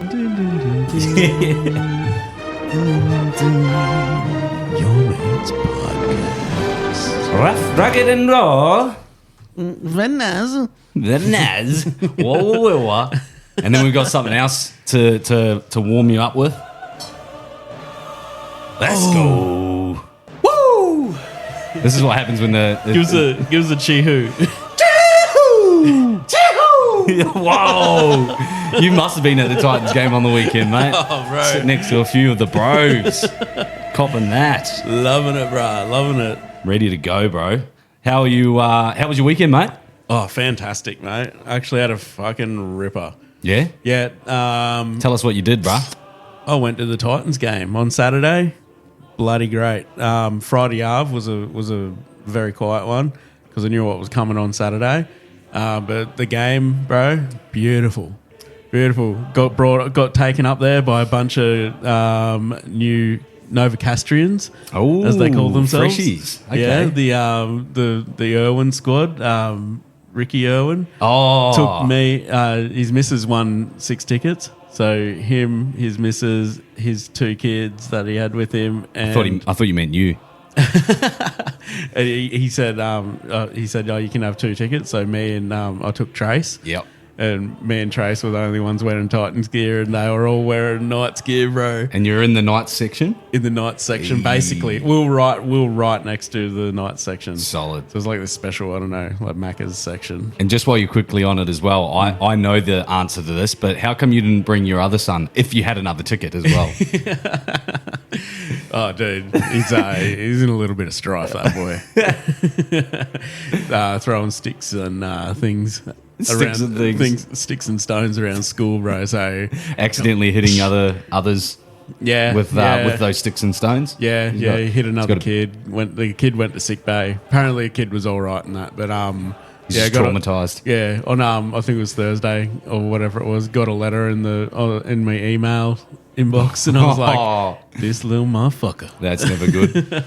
Mates Podcast. Rough, rugged and raw. Very nice. Very nice. Whoa. And then we've got something else to warm you up with. Let's go. Woo! This is what happens when the Give us a chee-hoo. Whoa! You must have been at the Titans game on the weekend, mate. Oh, bro. Sitting next to a few of the bros. Copping that. Loving it, bro. Loving it. Ready to go, bro. How are you? How was your weekend, mate? Oh, fantastic, mate. I actually had a fucking ripper. Yeah? Yeah. Tell us what you did, bro. I went to the Titans game on Saturday. Bloody great. Friday Ave was a very quiet one because I knew what was coming on Saturday. But the game, bro, beautiful. Got taken up there by a bunch of new Novocastrians, as they call themselves. Freshies. Okay. Yeah, the Irwin squad. Ricky Irwin took me. His missus won 6 tickets. So him, his missus, his 2 kids that he had with him. And I thought you meant you. and he said, oh, you can have 2 tickets. So me and I took Trace. Yep. And me and Trace were the only ones wearing Titans gear, and they were all wearing Knights gear, bro. And you're in the Knights section? In the Knights section, basically. We'll right next to the Knights section. Solid. So it's like this special, I don't know, like Macca's section. And just while you're quickly on it as well, I know the answer to this, but how come you didn't bring your other son if you had another ticket as well? Oh, dude, he's in a little bit of strife, that boy. Throwing sticks and things. Sticks and things. Sticks and stones around school, bro. So accidentally hitting others. Yeah, with those sticks and stones. Yeah, he hit another kid. The kid went to sick bay. Apparently, the kid was all right in that, but he's just traumatized. On I think it was Thursday or whatever it was. Got a letter in my email inbox, and I was like, "This little motherfucker." That's never good.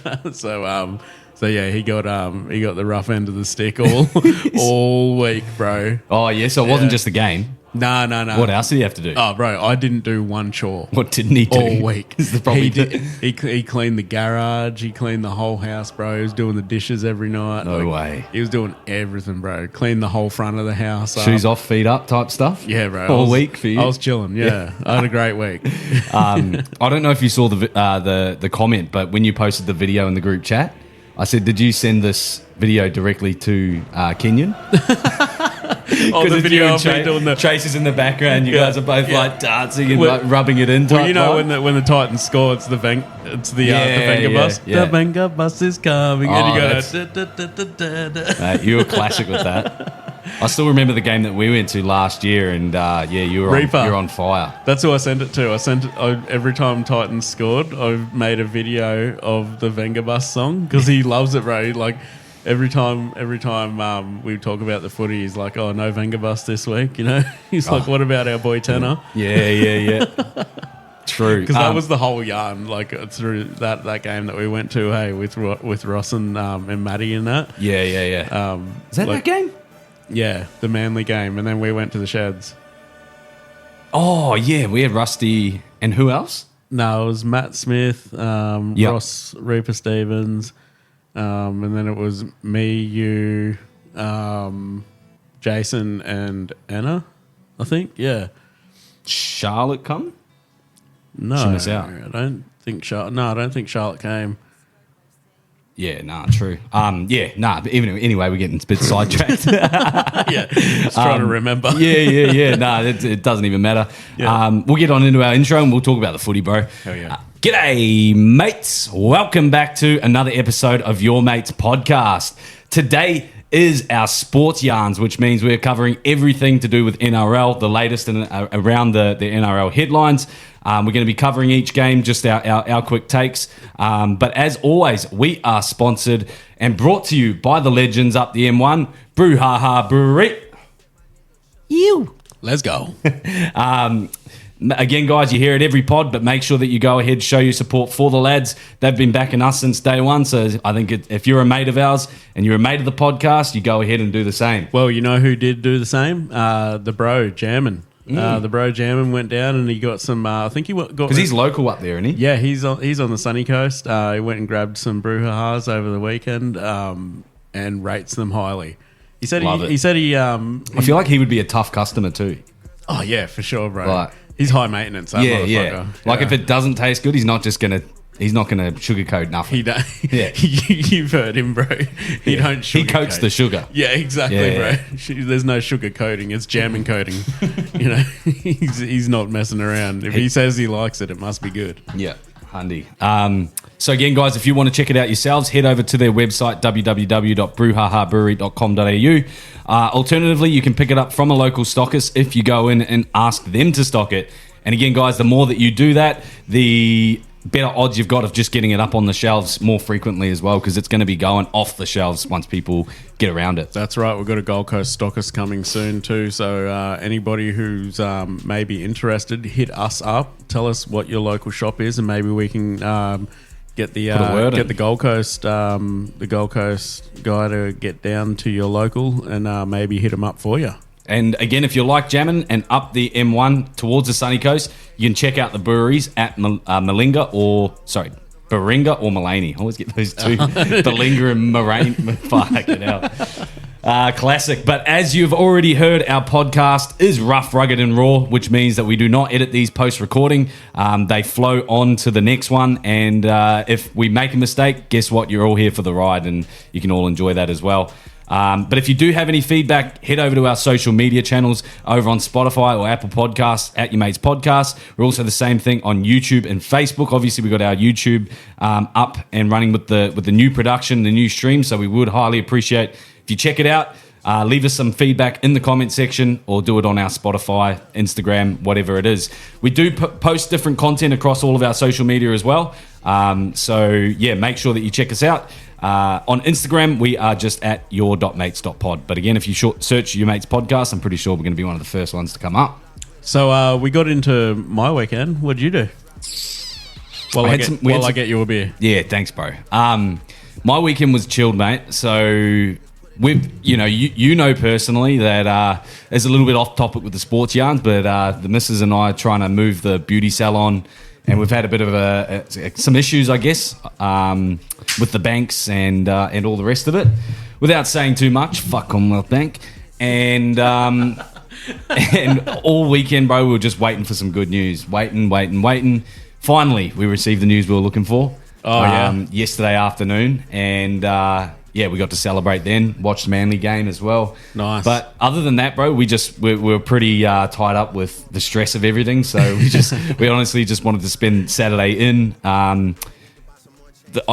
So yeah, he got the rough end of the stick all week, bro. Oh yeah, so it wasn't just the game. No. What else did he have to do? Oh, bro, I didn't do one chore. What didn't he do? All week. He cleaned the garage. He cleaned the whole house, bro. He was doing the dishes every night. No way. He was doing everything, bro. Cleaned the whole front of the house. Shoes off, feet up type stuff? Yeah, bro. All week for you? I was chilling, yeah. I had a great week. I don't know if you saw the comment, but when you posted the video in the group chat, I said, did you send this video directly to Kenyon? The video of me doing the Chase is in the background. You guys are both like dancing and like rubbing it in. Well, you know when the Titans score, it's the Venga bus. Yeah. The Venga bus is coming, and you go. You were classic with that. I still remember the game that we went to last year, and you were on fire. That's who I sent it to. Every time Titans scored, I made a video of the Venga bus song because he loves it, bro. Like. Every time we talk about the footy, he's like, "Oh, no Venga bus this week," you know. He's like, "What about our boy Tanner?" Yeah. True, because that was the whole yarn, like through that game that we went to, hey, with Ross and Maddie in that. Yeah. Is that that game? Yeah, the Manly game, and then we went to the Sheds. Oh yeah, we had Rusty and who else? No, it was Matt Smith, Ross, Reaper Stevens. And then it was me, you, Jason, and Anna, I think. Yeah. Charlotte come? No, I don't think Charlotte came. Yeah, true. But anyway, we're getting a bit sidetracked. Yeah, just trying to remember. Yeah. It doesn't even matter. Yeah. We'll get on into our intro and we'll talk about the footy, bro. Hell yeah. G'day, mates. Welcome back to another episode of Your Mates Podcast. Today is our sports yarns, which means we're covering everything to do with NRL, the latest around the NRL headlines. We're going to be covering each game, just our quick takes. But as always, we are sponsored and brought to you by the legends up the M1, Brouhaha Brewery. Let's go. Again, guys, you hear it every pod, but make sure that you go ahead, show your support for the lads. They've been backing us since day one, so I think if you're a mate of ours and you're a mate of the podcast, you go ahead and do the same. Well, you know who did do the same? The bro, Jammin. The bro jamming went down, and he got some. I think he got Because he's local up there, isn't he? Yeah, he's on the sunny coast. He went and grabbed some brouhahas over the weekend, and rates them highly. He said Love it. he said he. I feel like he would be a tough customer too. Oh yeah, for sure, bro. Like- he's high maintenance. That Yeah. motherfucker. Like Yeah. if it doesn't taste good, he's not gonna sugarcoat nothing. He don't. Yeah. You've heard him, bro. He don't. He coats sugarcoat. the sugar. Yeah, exactly, Yeah. bro. There's no sugar coating. It's jamming coating. He's not messing around. If he says he likes it, it must be good. Yeah, handy. So again, guys, if you want to check it out yourselves, head over to their website, www.brouhahabrewery.com.au. Alternatively, you can pick it up from a local stockist if you go in and ask them to stock it. And again, guys, the more that you do that, the better odds you've got of just getting it up on the shelves more frequently as well, because it's going to be going off the shelves once people get around it. That's right. We've got a Gold Coast stockist coming soon too. So anybody who's maybe interested, hit us up. Tell us what your local shop is, and maybe we can get the Gold Coast guy to get down to your local and maybe hit them up for you. And again, if you like jamming and up the M1 towards the sunny coast, you can check out the breweries at Baringa or Mullaney. I always get those two, Baringa and Moraine. Fuck it out. Classic. But as you've already heard, our podcast is rough, rugged, and raw, which means that we do not edit these post-recording. They flow on to the next one. And if we make a mistake, guess what? You're all here for the ride, and you can all enjoy that as well. But if you do have any feedback, head over to our social media channels over on Spotify or Apple Podcasts at Your Mates Podcast. We're also the same thing on YouTube and Facebook. Obviously, we've got our YouTube up and running with the new production, the new stream. So we would highly appreciate if you check it out. Leave us some feedback in the comment section or do it on our Spotify, Instagram, whatever it is. We do post different content across all of our social media as well. So yeah, make sure that you check us out. On Instagram, we are just at your.mates.pod. But again, if you search Your Mates Podcast, I'm pretty sure we're going to be one of the first ones to come up. So we got into my weekend. What did you do? Well, I get you a beer. Yeah, thanks, bro. My weekend was chilled, mate. So you know personally that it's a little bit off topic with the sports yarns, but the missus and I are trying to move the beauty salon, and we've had a bit of some issues, I guess, with the banks and all the rest of it. Without saying too much, fuck Commonwealth Bank. And and all weekend, bro, we were just waiting for some good news. Waiting. Finally, we received the news we were looking for. Yesterday afternoon, and we got to celebrate then. Watched the Manly game as well. Nice. But other than that, bro, we were pretty tied up with the stress of everything. So we honestly just wanted to spend Saturday in.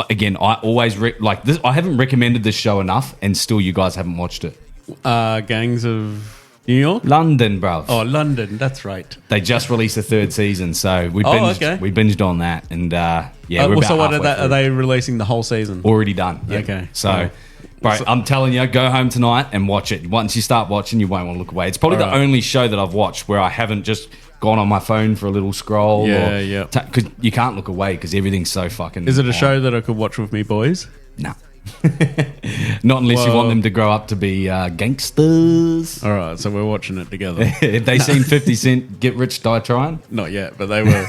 Again, I always like this. I haven't recommended this show enough, and still you guys haven't watched it. Gangs of New York? London, bro. Oh, London. That's right. They just released the third season, so we binged on that, and we're about so what halfway are they releasing the whole season? already done. Yep. Okay. So, bro, I'm telling you, go home tonight and watch it. Once you start watching, you won't want to look away. It's probably the only show that I've watched where I haven't just gone on my phone for a little scroll. Yeah. Because you can't look away because everything's so fucking. Is it a show that I could watch with me boys? No. Not unless you want them to grow up to be gangsters. All right, so we're watching it together. Have they seen 50 Cent Get Rich, Die Trying? Not yet, but they were.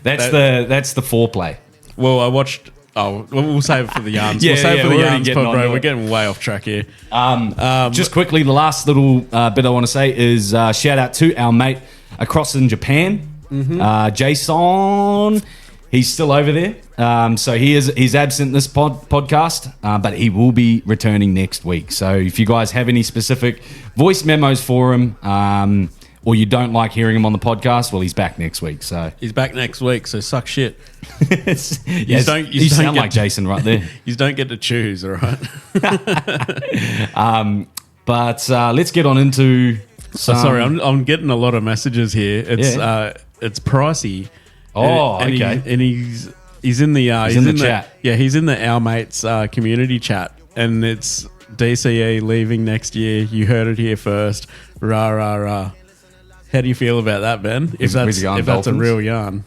That's the foreplay. Well, I watched. Oh, we'll save it for the yarns. Yeah, we'll save it for the we're already yarns, getting bro. onto We're it. getting way off track here. Just quickly, the last little bit I want to say is shout out to our mate across in Japan, Jason. He's still over there. So he's absent this podcast, but he will be returning next week. So if you guys have any specific voice memos for him, or you don't like hearing him on the podcast, well, he's back next week. So He's back next week, so suck shit. you sound like Jason right there. You don't get to choose, all right? But let's get on into. Sorry, I'm getting a lot of messages here. It's pricey. Oh, and okay. He's in the chat. Yeah, he's in the Our Mates community chat, and it's DCE leaving next year. You heard it here first. Rah rah rah. How do you feel about that, Ben? If that's a real yarn.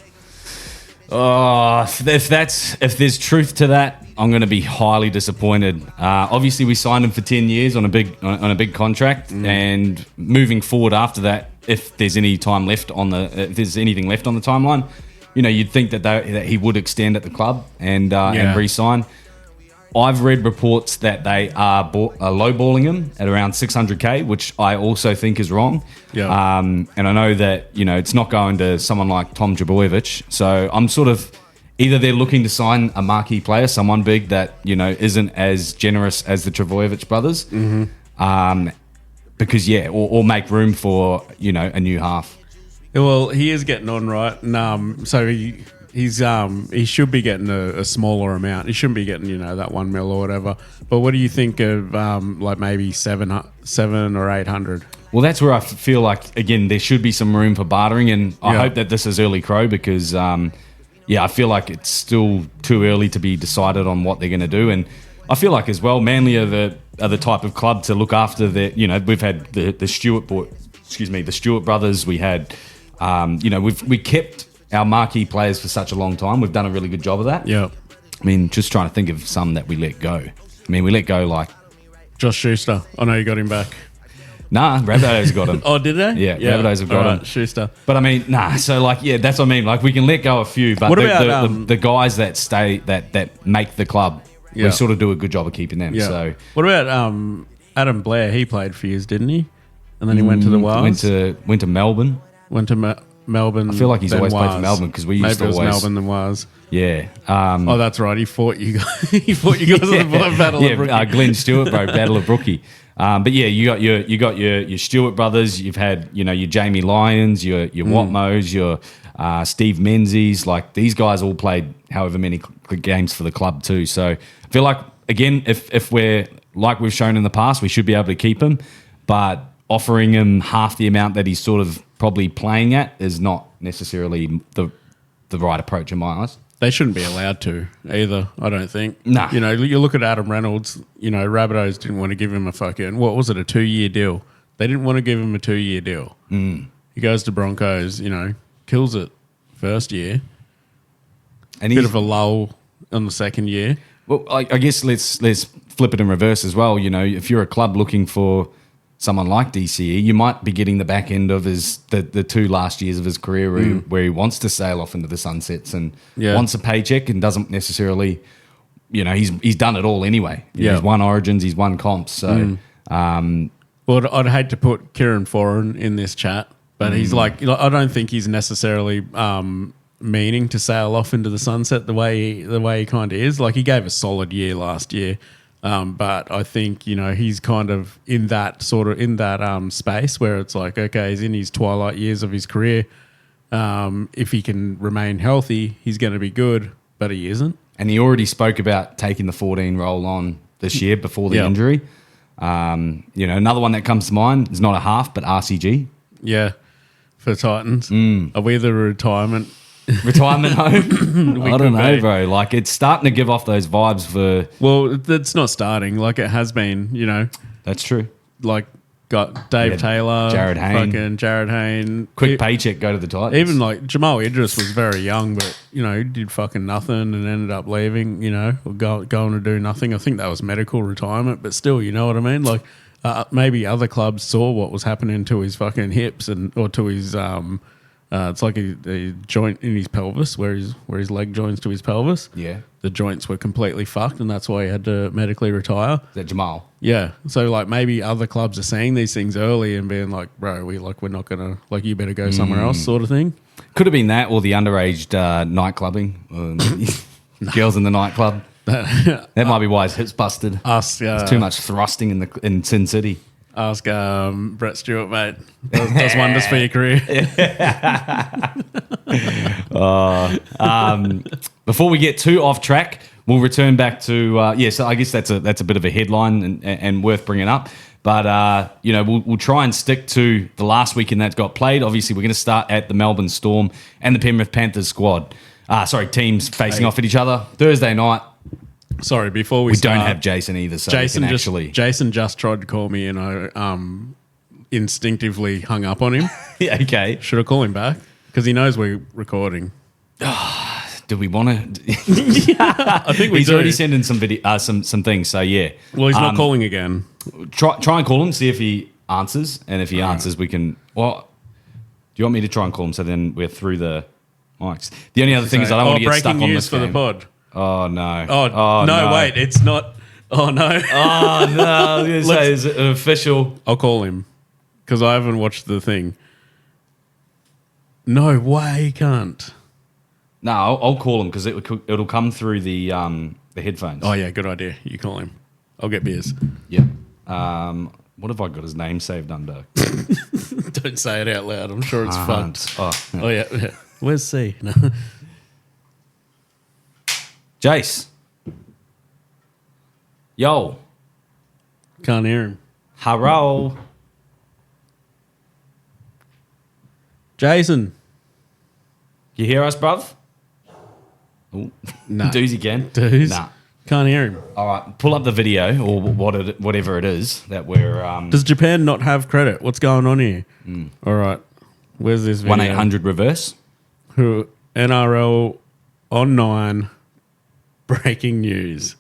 Oh, if there's truth to that, I'm going to be highly disappointed. Obviously, we signed him for 10 years on a big contract, and moving forward after that, if there's any time left on if there's anything left on the timeline, you'd think that he would extend at the club and re-sign. I've read reports that they are lowballing him at around 600k, which I also think is wrong. Yeah. And I know that it's not going to someone like Tom Trbojevic. So I'm sort of either they're looking to sign a marquee player, someone big that isn't as generous as the Trbojevic brothers, because or make room for a new half. Well, he is getting on right, and so he should be getting a smaller amount. He shouldn't be getting that 1 mil or whatever. But what do you think of like maybe 700 or 800? Well, that's where I feel like again there should be some room for bartering, and I hope that this is early crow because I feel like it's still too early to be decided on what they're going to do, and I feel like as well Manly are the type of club to look after their. We've had the Stewart brothers. We had we kept our marquee players for such a long time. We've done a really good job of that. Yeah. I mean, just trying to think of some that we let go. I mean, we let go like... Josh Schuster. I know you got him back. Nah, Rabbitohs got him. Oh, did they? Yeah, Rabbitohs have got him. Schuster. But I mean, so like, that's what I mean. Like, we can let go a few, but what about, the guys that stay, that make the club, we sort of do a good job of keeping them. Yeah. So what about Adam Blair? He played for years, didn't he? And then he went to the Wilds. Went to Melbourne. Went to Melbourne. I feel like he's always played for Melbourne because we used to always... Maybe it was Melbourne than was. Yeah. Oh, that's right. He fought you guys. He fought you guys at the Battle of Brookie. Glenn Stewart, bro, Battle of Brookie. But yeah, you got your Stewart brothers. You've had your Jamie Lyons, your Watmos, your Steve Menzies. Like these guys all played however many games for the club too. So I feel like again, if we're like we've shown in the past, we should be able to keep him. But offering him half the amount that he's sort of probably playing at is not necessarily the right approach in my eyes. They shouldn't be allowed to either, I don't think. Nah. You look at Adam Reynolds, Rabbitohs didn't want to give him a 2-year deal. They didn't want to give him a 2-year deal. He goes to Broncos, kills it first year. And bit of a lull on the second year. Well, I guess let's flip it in reverse as well. If you're a club looking for someone like DCE, you might be getting the back end of the 2 last years of his career where he wants to sail off into the sunsets and wants a paycheck and doesn't necessarily, he's done it all anyway. He's won Origins, he's won comps. So, well, I'd hate to put Kieran Foran in this chat, but he's like, I don't think he's necessarily meaning to sail off into the sunset the way he kind of is. Like he gave a solid year last year. But I think, he's kind of in that space where it's like, okay, he's in his twilight years of his career. If he can remain healthy, he's going to be good, but he isn't. And he already spoke about taking the 14 role on this year before the injury. Another one that comes to mind is not a half, but RCG. Yeah, for Titans. Are we the retirement home? I don't know, bro. Like it's starting to give off those vibes for... Well, it's not starting like it has been, That's true. Like got Dave Taylor, Jared Hayne. Quick paycheck, go to the Titans. Even like Jamal Idris was very young, but he did fucking nothing and ended up leaving. Or going to do nothing. I think that was medical retirement, but still, you know what I mean. Like maybe other clubs saw what was happening to his fucking hips or to his it's like a joint in his pelvis where his leg joins to his pelvis. Yeah. The joints were completely fucked and that's why he had to medically retire. Is that Jamal? Yeah. So like maybe other clubs are seeing these things early and being like, bro, we're not gonna you better go somewhere else sort of thing. Could have been that or the underage night clubbing. Girls in the nightclub. That might be why his hips busted. There's too much thrusting in Sin City. Ask Brett Stewart, mate. Does wonders for your career. Before we get too off track, we'll return back to so I guess that's a bit of a headline and worth bringing up. But we'll try and stick to the last weekend that got played. Obviously, we're going to start at the Melbourne Storm and the Penrith Panthers squad. Teams facing off at each other Thursday night. Sorry, before we don't have Jason either, so Jason just tried to call me and I instinctively hung up on him. Yeah, okay. Should I call him back? Because he knows we're recording. Do we want to? I think he's already sending some video, some things. So yeah. Well, he's not calling again. Try and call him, see if he answers, and if he answers, we can. Well, you want me to try and call him so then we're through the mics? The only other thing is I don't want to get stuck on breaking this news for the game. pod. Oh, no. Oh, no, wait, it's not. Oh, no. Oh, no. I was going to say, is it an official? I'll call him because I haven't watched the thing. No way, he can't. No, I'll call him because it'll come through the headphones. Oh, yeah, good idea. You call him. I'll get beers. Yep. What have I got his name saved under? Don't say it out loud. I'm sure it's fun. Oh, Oh, yeah. Where's C? No. Jace. Yo. Can't hear him. Hello. Jason. You hear us, bruv? Ooh. No. Doozy again? Doos. Nah. Can't hear him. All right, pull up the video or whatever it is that we're... Does Japan not have credit? What's going on here? All right. Where's this video? 1-800-REVERSE. Who NRL on 9 breaking news.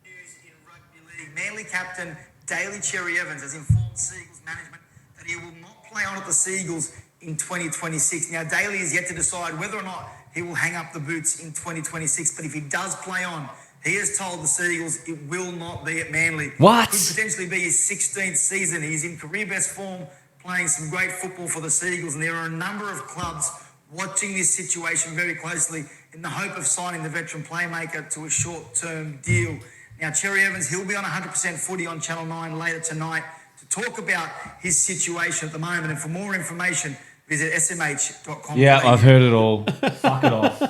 News in rugby league. Manly captain Daly Cherry Evans has informed Seagulls management that he will not play on at the Seagulls in 2026. Now, Daly is yet to decide whether or not he will hang up the boots in 2026. But if he does play on, he has told the Seagulls it will not be at Manly. What? Could potentially be his 16th season. He's in career best form, playing some great football for the Seagulls. And there are a number of clubs watching this situation very closely in the hope of signing the veteran playmaker to a short-term deal. Now, Cherry Evans, he'll be on 100% footy on Channel 9 later tonight to talk about his situation at the moment. And for more information, visit smh.com. Yeah, I've heard it all. Fuck it off.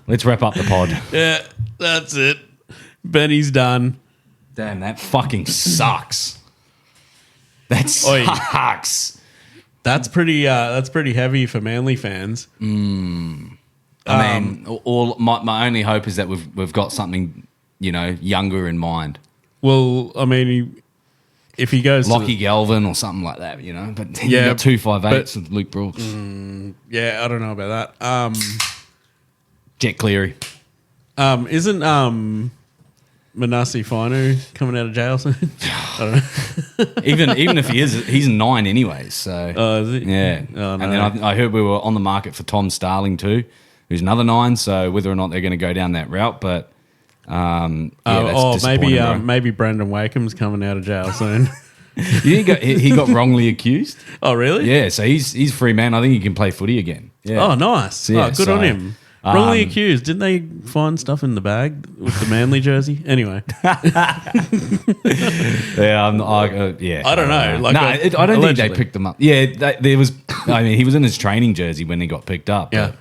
Let's wrap up the pod. Yeah, that's it. Benny's done. Damn, that fucking sucks. That Oi. sucks. That's pretty heavy for Manly fans. I mean, all my only hope is that we've got something, younger in mind. Well, I mean, if he goes Lockie Galvin or something like that, But then Yeah, you got 258s with Luke Brooks. yeah, I don't know about that. Jet Cleary. Isn't Manasi Finu coming out of jail soon? I don't know. even if he is, he's 9 anyways. So Oh, is it? yeah. Oh, no. And then I heard we were on the market for Tom Starling too, who's another 9. So whether or not they're going to go down that route, but that's disappointing, bro. maybe Brandon Wakeham's coming out of jail soon. he got wrongly accused. Oh, really? Yeah, so he's free man. I think he can play footy again. Yeah. Oh, nice. Yeah, Good on him. Wrongly accused. Didn't they find stuff in the bag with the Manly jersey? Anyway. Yeah, yeah. I don't know. Like, I don't think allegedly. they picked him up. Yeah, there was. I mean, he was in his training jersey when he got picked up. Yeah. But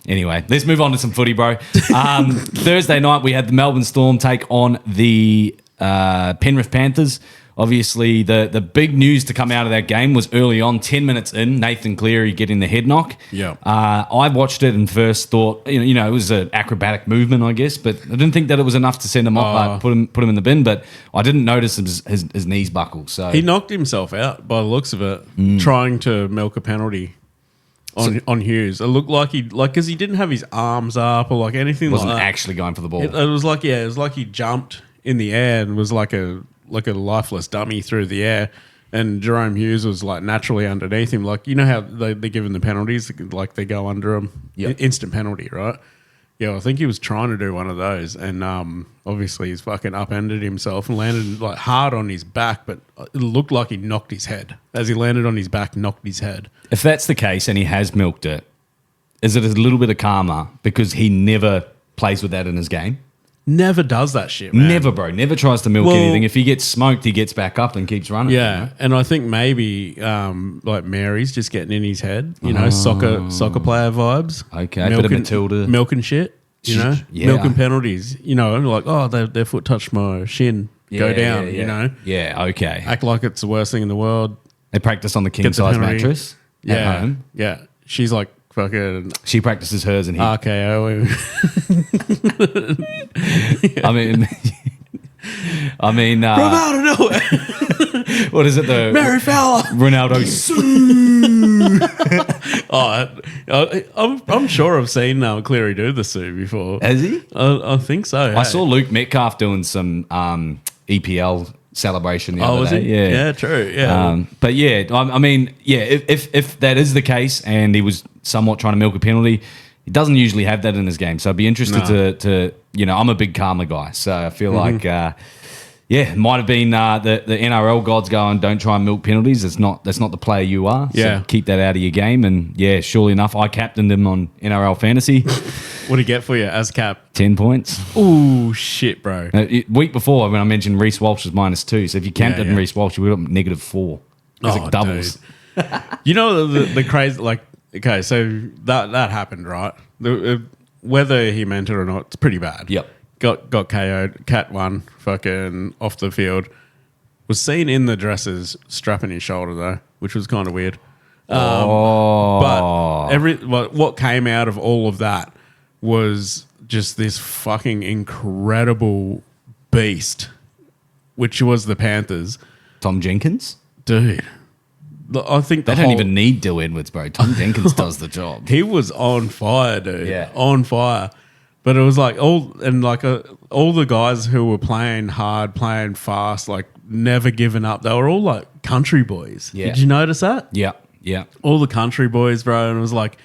anyway, let's move on to some footy, bro. Thursday night we had the Melbourne Storm take on the Penrith Panthers. Obviously, the big news to come out of that game was early on, 10 minutes in, Nathan Cleary getting the head knock. Yeah. I watched it and first thought, it was an acrobatic movement, I guess, but I didn't think that it was enough to send him off, put him in the bin. But I didn't notice his knees buckle. So He knocked himself out by the looks of it, trying to milk a penalty on Hughes. It looked like because he didn't have his arms up or like anything wasn't like that. actually going for the ball. It was like he jumped in the air and was like a lifeless dummy through the air, and Jerome Hughes was like naturally underneath him. Like, how they're given the penalties, like they go under them, instant penalty, right? Yeah, I think he was trying to do one of those, and obviously he's fucking upended himself and landed like hard on his back, but it looked like he knocked his head as he landed on his back, knocked his head. If that's the case and he has milked it, is it a little bit of karma because he never plays with that in his game? Never does that shit, man. Never, bro. Never tries to milk anything. If he gets smoked, he gets back up and keeps running. Yeah, and I think maybe like Mary's just getting in his head, soccer player vibes. Okay, bit of Matilda. Milking shit, Yeah. milking penalties. Like, their foot touched my shin. Go down, Yeah, okay. Act like it's the worst thing in the world. They practice on the king Get the size penalty. mattress at home. Yeah. She's like fucking She practices hers and he... RKO. I mean, From out of nowhere. what is it? The Mary Fowler. Ronaldo. I'm sure I've seen Cleary do the Sue before. Has he? I think so. I saw Luke Metcalf doing some EPL celebration the Oh, other was day. he? Yeah, Yeah, true. Yeah. but yeah, I mean, yeah, if that is the case and he was somewhat trying to milk a penalty, he doesn't usually have that in his game. So I'd be interested to I'm a big karma guy, so I feel like it might have been the NRL gods going, don't try and milk penalties. That's not the player you are. Yeah. So keep that out of your game. And yeah, surely enough, I captained him on NRL Fantasy. What do you get for you as cap? 10 points. Ooh, shit, bro. Week before, when I mentioned Reece Walsh was -2, so if you captained Reece Walsh, you would have -4. Because it doubles. Dude. You know the crazy, like, okay, so that happened, right? Whether he meant it or not, it's pretty bad. Yep. Got KO'd, Cat 1, fucking off the field. Was seen in the dresses strapping his shoulder though, which was kind of weird. But what came out of all of that was just this fucking incredible beast, which was the Panthers. Tom Jenkins? Dude, I think They don't even need Dill Edwards, bro. Tom Jenkins does the job. He was on fire, dude. Yeah. On fire. But it was like all the guys who were playing hard, playing fast, like never giving up. They were all like country boys. Yeah. Did you notice that? Yeah, yeah. All the country boys, bro. And it was like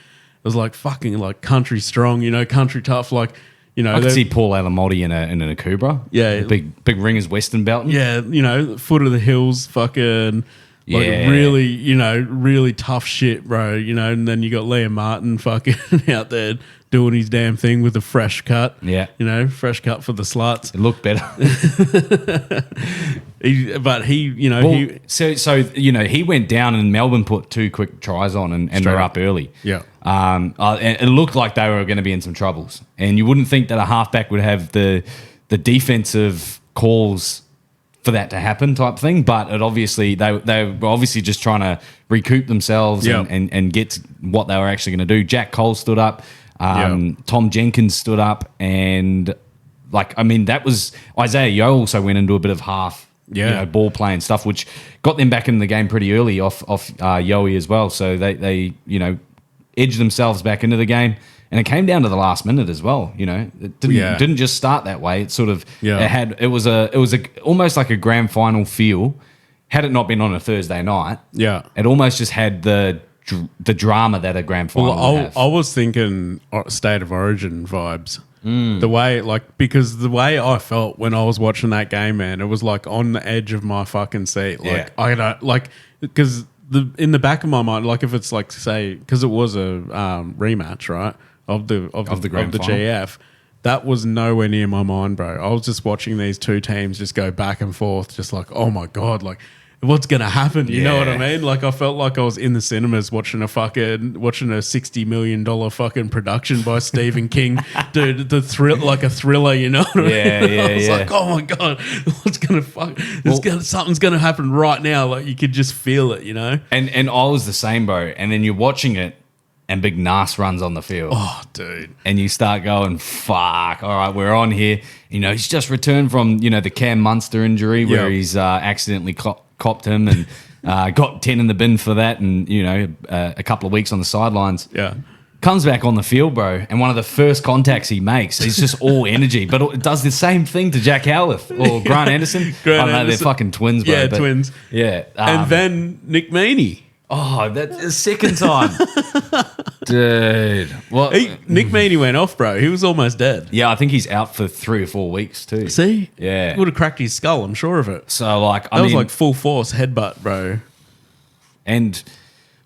fucking like country strong, country tough. Like, I could see Paul Alamotti in a Akubra. Yeah. Big ringers Western belt. yeah, foot of the hills, fucking like Yeah. really, really tough shit, bro. And then you got Liam Martin fucking out there doing his damn thing with a fresh cut. Yeah. Fresh cut for the sluts. It looked better. He went down and Melbourne put 2 quick tries on and they're up early. Yeah. And it looked like they were going to be in some troubles. And you wouldn't think that a halfback would have the defensive calls for that to happen type thing, but it obviously they were obviously just trying to recoup themselves and get to what they were actually going to do. Jack Cole stood up, Tom Jenkins stood up, and that was Isaiah Yeo also went into a bit of half ball playing stuff, which got them back in the game pretty early off Yoey as well. So they edged themselves back into the game. And it came down to the last minute as well. It didn't just start that way. It sort of it was almost like a grand final feel. Had it not been on a Thursday night, it almost just had the drama that a grand final would have. I was thinking State of Origin vibes. The way, because the way I felt when I was watching that game, man, it was like on the edge of my fucking seat. I don't because in the back of my mind, like if it's like say because it was a rematch, right? Of the grand final. GF, that was nowhere near my mind, bro. I was just watching these two teams just go back and forth, just like, oh my god, like what's gonna happen? You know what I mean? Like I felt like I was in the cinemas watching a $60 million fucking production by Stephen King, dude. The thrill, like a thriller, you know what I mean? I was like, oh my god, what's gonna something's gonna happen right now? Like you could just feel it, And I was the same, bro. And then you're watching it. And Big Nas runs on the field. Oh, dude. And you start going, fuck, all right, we're on here. He's just returned from, the Cam Munster injury where he's accidentally copped him and got 10 in the bin for that and, a couple of weeks on the sidelines. Yeah. Comes back on the field, bro, and one of the first contacts he makes is just all energy. But it does the same thing to Jack Howarth or Grant Anderson. I don't know, they're fucking twins, bro. Yeah, twins. Yeah. And then Nick Meaney. Oh, that's the second time. Dude. Well, Nick Meaney went off, bro. He was almost dead. Yeah, I think he's out for 3 or 4 weeks too. See? Yeah. Would have cracked his skull, I'm sure of it. So, That was like full force headbutt, bro. And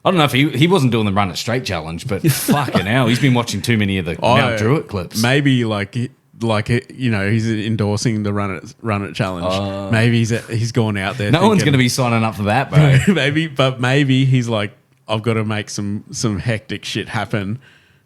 I don't know if he wasn't doing the run it straight challenge, but fucking hell, he's been watching too many of the Mount Druitt clips. Maybe he's endorsing the run it challenge. Maybe he's gone out there. No one's going to be signing up for that, bro. maybe he's like, I've got to make some hectic shit happen,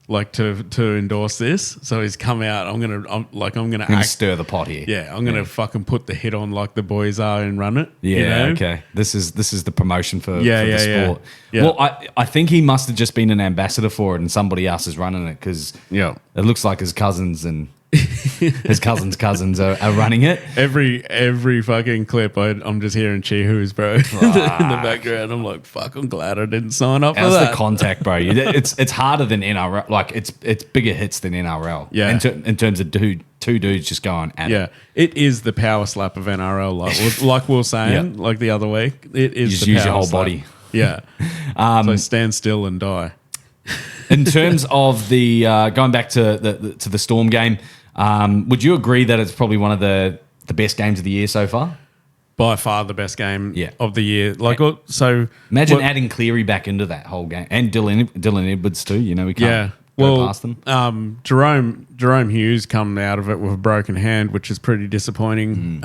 like to endorse this. So he's come out. I'm gonna stir the pot here. Yeah, I'm gonna fucking put the hit on like the boys are and run it. Yeah, okay. This is the promotion for the sport. Yeah. Well, I think he must have just been an ambassador for it, and somebody else is running it because it looks like his cousins and His cousins are running it. Every fucking clip, I'm just hearing Chi-Hoos, bro, in the background. I'm like, fuck, I'm glad I didn't sign up for How's that. the contact, bro? It's harder than NRL. Like, it's bigger hits than NRL. Yeah. In terms of two dudes just going at Yeah, it is the power slap of NRL, like we were saying, like the other week. It is just the use power your whole slap. body. Yeah. So stand still and die. In terms of the going back to the Storm game, would you agree that it's probably one of the best games of the year so far? By far the best game Yeah. of the year. Like, so Imagine adding Cleary back into that whole game, and Dylan Edwards too. You know, we can't go past them. Jerome Hughes come out of it with a broken hand, which is pretty disappointing.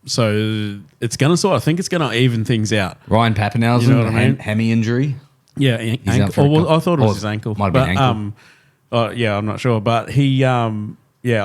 So it's gonna I think it's gonna even things out. Ryan Papenhuyzen, You know what I mean? hammy injury. Yeah, out for a ankle. couple- I thought it or was his ankle. might have been ankle. Yeah, I'm not sure, but he, I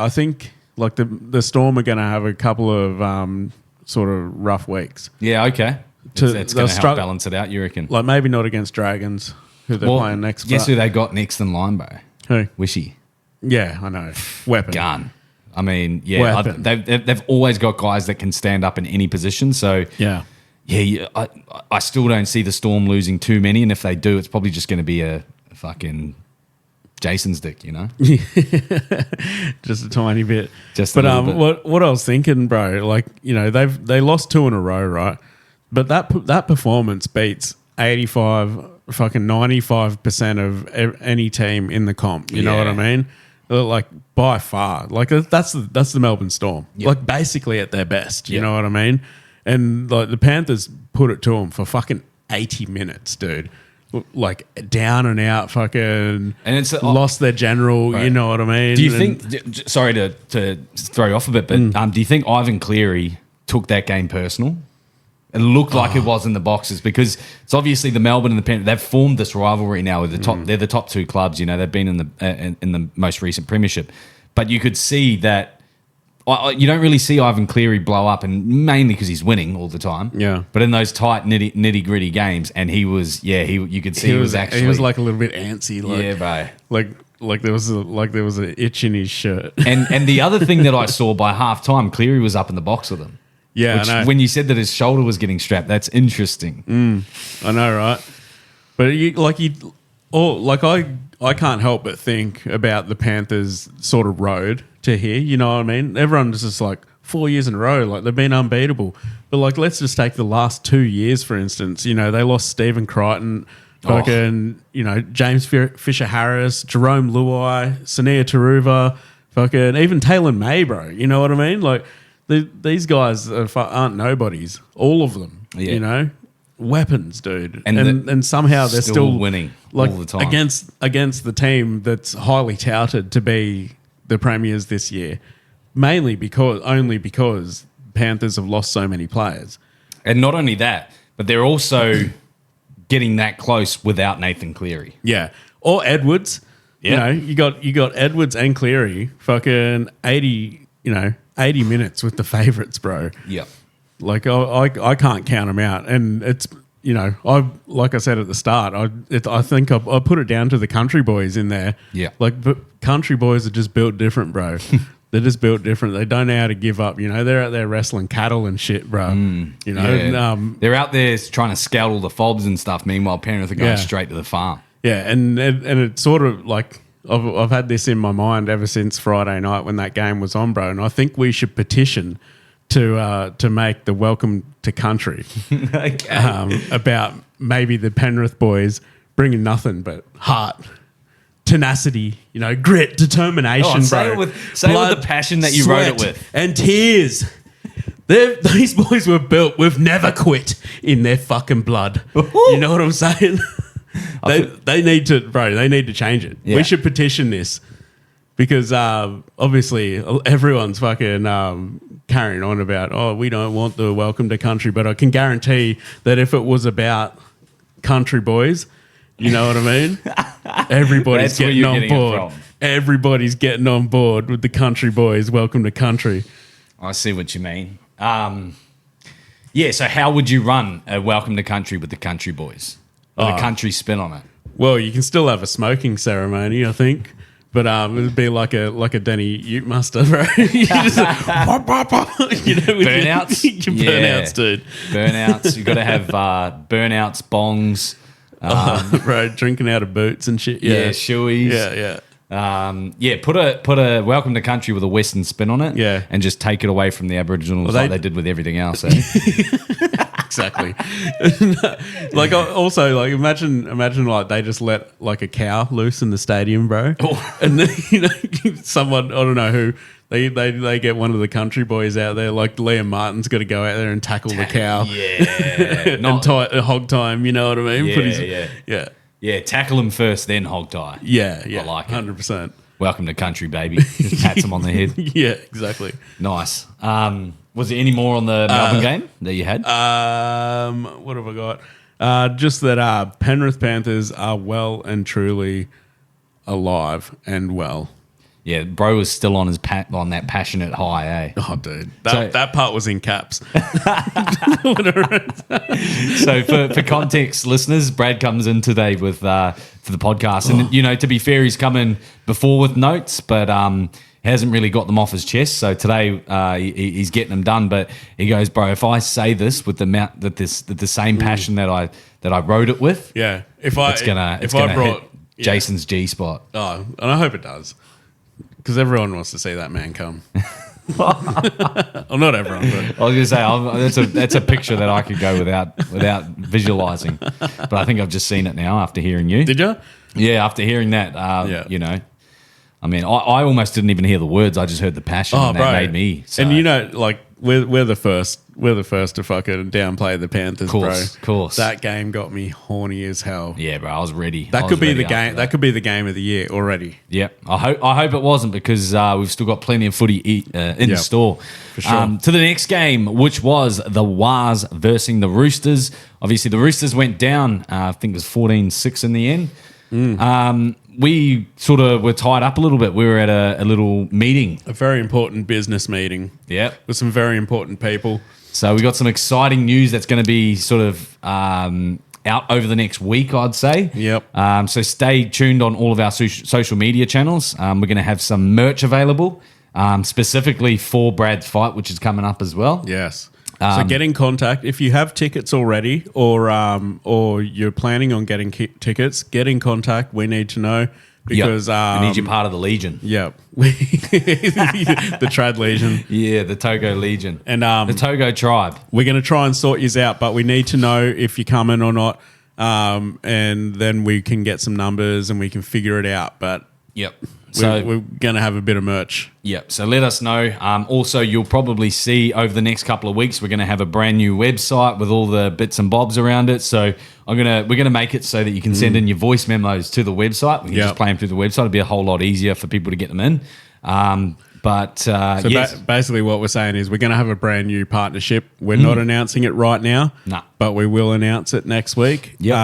think like the Storm are going to have a couple of sort of rough weeks. Yeah, okay. It's going to help balance it out, you reckon? Like maybe not against Dragons, who they're playing next. Guess but- who they got next in line, bro? Who? Wishy. Yeah, I know. Weapon. Gun. I mean, yeah, Weapon. they've always got guys that can stand up in any position. So Yeah. yeah, I still don't see the Storm losing too many, and if they do, it's probably just going to be a fucking Jason's dick, you know? Just a tiny bit. Just a little bit. What I was thinking, bro, like, you know, they lost 2 in a row, right? But that performance beats 95% of any team in the comp. You know what I mean? Like by far, like that's the Melbourne Storm. Yep. Like basically at their best. You Yep. know what I mean? And like the Panthers put it to them for fucking 80 minutes, dude. Like down and out, fucking, And it's lost their general. Right. You know what I mean? Do you think? Sorry to throw you off a bit, but do you think Ivan Cleary took that game personal? It looked like it was in the boxes because it's obviously the Melbourne and the Panthers. They've formed this rivalry now with the top. They're the top 2 clubs. You know, they've been in the most recent premiership, but you could see that you don't really see Ivan Cleary blow up, and mainly because he's winning all the time. Yeah. But in those tight nitty gritty games, and you could see he was actually he was like a little bit antsy. Like, yeah, bro. Like there was an itch in his shirt. And the other thing that I saw by half time, Cleary was up in the box with him. Yeah, Which, I know. when you said that his shoulder was getting strapped, that's interesting. I know, right? But I can't help but think about the Panthers' sort of road to here. You know what I mean? Everyone's just like 4 years in a row, like they've been unbeatable. But like, let's just take the last 2 years for instance. You know, they lost Stephen Crichton, fucking, you know, James Fisher Harris, Jerome Luai, Sania Taruva, fucking even Taylor May, bro. You know what I mean? Like these guys aren't nobodies, all of them. Yeah. You know. Weapons, dude, And and somehow they're still winning like all the time against the team that's highly touted to be the premiers this year, only because Panthers have lost so many players. And not only that, but they're also getting that close without Nathan Cleary. Yeah, or Edwards. Yeah. You know, you got Edwards and Cleary, fucking 80 minutes with the favourites, bro. Yep. Like I can't count them out, and it's, you know, like I said at the start, I think I put it down to the country boys in there. Yeah. Like, but country boys are just built different, bro. They're just built different. They don't know how to give up. You know, they're out there wrestling cattle and shit, bro. You know, Yeah. They're out there trying to scout all the fobs and stuff. Meanwhile, Penrith are going Yeah. straight to the farm. yeah, and it's sort of like I've had this in my mind ever since Friday night when that game was on, bro. And I think we should petition to make the welcome to country about maybe the Penrith boys bringing nothing but heart, tenacity, you know, grit, determination, say bro. it with the passion that you wrote it sweat, with. and tears. These boys were built with never quit in their fucking blood. You know what I'm saying? They need to change it. Yeah. We should petition this. Because obviously everyone's fucking carrying on about, we don't want the welcome to country. But I can guarantee that if it was about country boys, you know what I mean? Everybody's That's where getting you're on getting it board. from. Everybody's getting on board with the country boys. Welcome to country. I see what you mean. Yeah, so how would you run a welcome to country with the country boys? With a country spin on it? Well, you can still have a smoking ceremony, I think. But it'd be like a Denny Ute Muster, bro. You just, Burnouts? Your burnouts, dude. Burnouts. You've got to have burnouts, bongs. Bro, drinking out of boots and shit. Yeah, shoeies. Yeah. Put a welcome to country with a Western spin on it. Yeah. And just take it away from the Aboriginals like they did with everything else. Eh? Exactly. Like also, like imagine like they just let like a cow loose in the stadium, bro. Oh. And then, someone, I don't know who, they get one of the country boys out there, like Liam Martin's got to go out there and tackle the cow. Yeah. And hog time, you know what I mean? Yeah. Yeah, tackle him first, then hog tie. Yeah. I like it. 100%. Welcome to country, baby. Just pats him on the head. Yeah, exactly. Nice. Was there any more on the Melbourne game that you had? What have I got? Just that Penrith Panthers are well and truly alive and well. Yeah, bro was still on on that passionate high, eh? Oh, dude. That part was in caps. So for context, listeners, Brad comes in today with for the podcast. And, to be fair, he's come in before with notes, but hasn't really got them off his chest. So today he's getting them done. But he goes, bro, if I say this with the same passion that I wrote it with, Yeah. it's gonna hit Jason's G spot. Oh, and I hope it does. Because everyone wants to see that man come. Well, not everyone, but I was going to say that's a picture that I could go without visualizing, but I think I've just seen it now after hearing you. Did you? Yeah, after hearing that, Yeah. I mean, I almost didn't even hear the words. I just heard the passion, and that made me. So. And like we're the first to fucking downplay the Panthers, Of course. That game got me horny as hell. Yeah, bro, I was ready. That could be the game. That could be the game of the year already. Yep. I hope it wasn't because we've still got plenty of footy in store. For sure. To the next game, which was the Wars versus the Roosters. Obviously, the Roosters went down. I think it was 14-6 in the end. We sort of were tied up a little bit. We were at a little meeting. A very important business meeting. Yep. With some very important people. So we got some exciting news that's going to be sort of out over the next week, I'd say. Yep. So stay tuned on all of our social media channels. We're going to have some merch available, specifically for Brad's fight, which is coming up as well. Yes. So get in contact if you have tickets already, or you're planning on getting tickets. Get in contact. We need to know because we need you part of the Legion. Yeah, the Trad Legion. Yeah, the Togo Legion and the Togo tribe. We're going to try and sort yous out, but we need to know if you're coming or not, and then we can get some numbers and we can figure it out. But yep. So we're going to have a bit of merch. Yep. So let us know. Also, you'll probably see over the next couple of weeks, we're going to have a brand new website with all the bits and bobs around it. So we're gonna make it so that you can send in your voice memos to the website. We can just play them through the website. It'll be a whole lot easier for people to get them in. Basically what we're saying is we're going to have a brand new partnership. We're not announcing it right now, but we will announce it next week. Yep.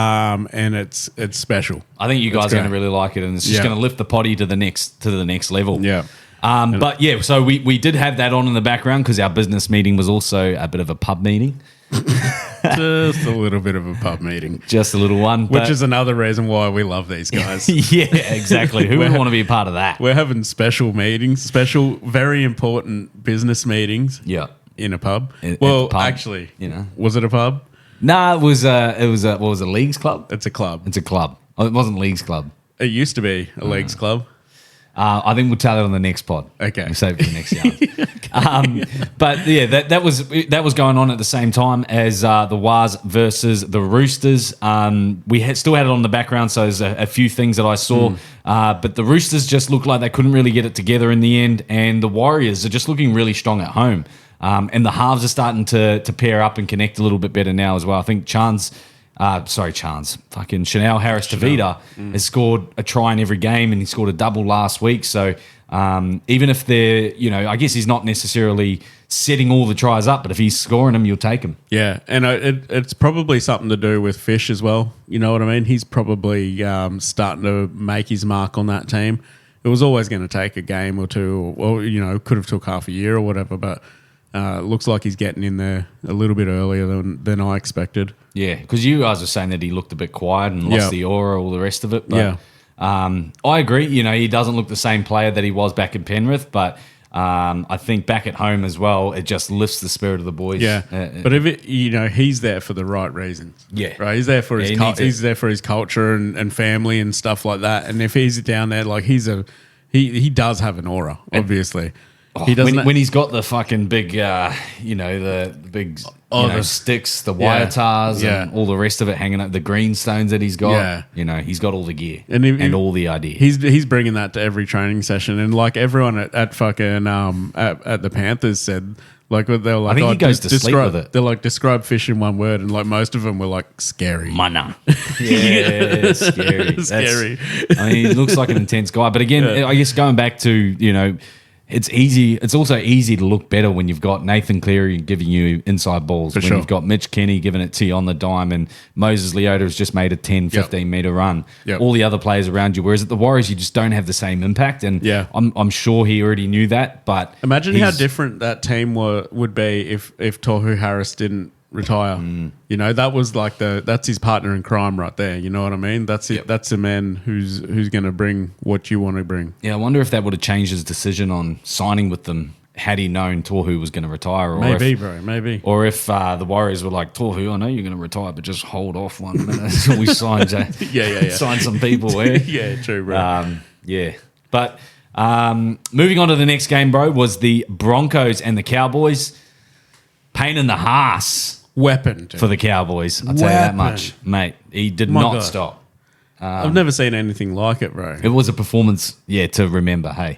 And it's special. I think you guys are going to really like it, and it's just going to lift the potty to the next level. Yeah. So we did have that on in the background because our business meeting was also a bit of a pub meeting. Just a little bit of a pub meeting. Just a little one. Which is another reason why we love these guys. Yeah, exactly. Who would want to be a part of that? We're having special meetings, very important business meetings. Yeah. In a pub. At the pub, actually, was it a pub? No, it was a Leagues Club? It's a club. It's a club. Oh, it wasn't Leagues Club. It used to be a Leagues Club. I think we'll tell it on the next pod. Okay. We'll save it for the next yarn. But yeah, that was going on at the same time as the Wars versus the Roosters. We still had it on the background, so there's a few things that I saw. But the Roosters just looked like they couldn't really get it together in the end, and the Warriors are just looking really strong at home. And the halves are starting to pair up and connect a little bit better now as well. I think Chanel Harris-Tavita has scored a try in every game, and he scored a double last week. So even if they're, I guess he's not necessarily setting all the tries up, but if he's scoring them, you'll take him. Yeah, and it's probably something to do with Fish as well. You know what I mean? He's probably starting to make his mark on that team. It was always going to take a game or two, or could have took half a year or whatever, but it looks like he's getting in there a little bit earlier than I expected. Yeah, because you guys were saying that he looked a bit quiet and lost the aura, all the rest of it. But, I agree. You know, he doesn't look the same player that he was back in Penrith, but I think back at home as well, it just lifts the spirit of the boys. Yeah, but if it, he's there for the right reasons. Yeah. Right. He's there for his he he's there for his culture and family and stuff like that. And if he's down there, like he does have an aura, obviously. He doesn't when he's got the fucking big, the big the sticks, the wire tars, and all the rest of it hanging up, the greenstones that he's got. Yeah. He's got all the gear and all the ideas. He's bringing that to every training session, and like everyone at fucking at the Panthers said, like they were like, I think he goes to sleep with it. They're like, describe fish in one word, and like most of them were like scary. Mana. Yeah, scary. Scary. I mean, he looks like an intense guy, but again, I guess going back to it's easy. It's also easy to look better when you've got Nathan Cleary giving you inside balls, when you've got Mitch Kenny giving it to you on the dime, and Moses Leota has just made a 10, 15-metre run. All the other players around you. Whereas at the Warriors, you just don't have the same impact. And I'm sure he already knew that. But imagine how different that team would be if Tohu Harris didn't retire. That was like that's his partner in crime right there. You know what I mean? That's it. That's a man who's going to bring what you want to bring. Yeah, I wonder if that would have changed his decision on signing with them had he known Tohu was going to retire. Or Maybe. Or if the Warriors were like, Tohu, I know you're going to retire, but just hold off 1 minute until we sign sign some people. Yeah, true, bro. But moving on to the next game, bro, was the Broncos and the Cowboys. Pain in the arse. Weapon for the Cowboys, I'll tell you that much, mate. He did not stop. I've never seen anything like it, bro. It was a performance, to remember. Hey,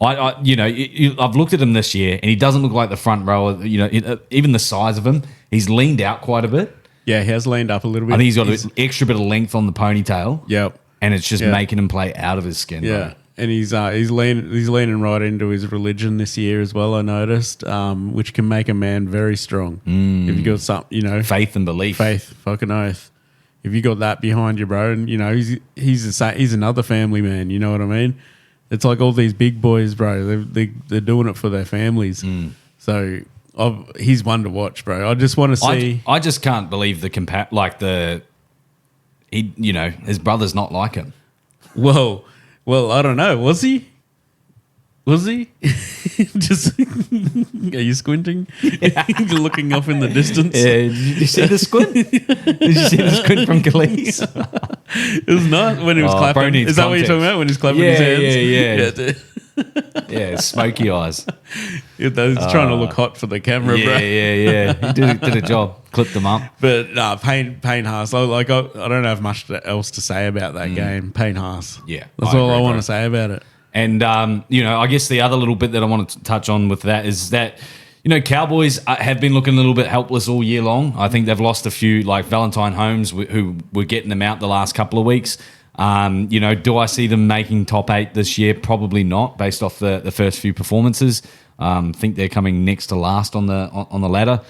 I've looked at him this year, and he doesn't look like the front rower. Even the size of him, he's leaned out quite a bit. Yeah, he has leaned up a little bit. I think he's got an extra bit of length on the ponytail. Yep, and it's just making him play out of his skin. Yeah. Bro. And he's leaning right into his religion this year as well. I noticed, which can make a man very strong. If you got something, faith and belief, fucking oath. If you got that behind you, bro, and he's another family man. You know what I mean? It's like all these big boys, bro. They're doing it for their families. So he's one to watch, bro. I just want to see. I just can't believe his brother's not like him. Whoa. Well, I don't know. Was he? Just are you squinting? You're looking off in the distance. Yeah, did you see the squint? Did you see the squint from Khalees? It was nice when he was clapping. Is that what you're talking about? When he's clapping his hands? Yeah, smoky eyes. He's trying to look hot for the camera, bro. Yeah. He did a job. Clipped them up. But Payne Haas. I don't have much else to say about that game. Payne Haas. Yeah, that's all I want to say about it. And I guess the other little bit that I want to touch on with that is that Cowboys have been looking a little bit helpless all year long. I think they've lost a few, like Valentine Holmes, who were getting them out the last couple of weeks. Do I see them making top 8 this year? Probably not, based off the first few performances. I think they're coming next to last on the ladder.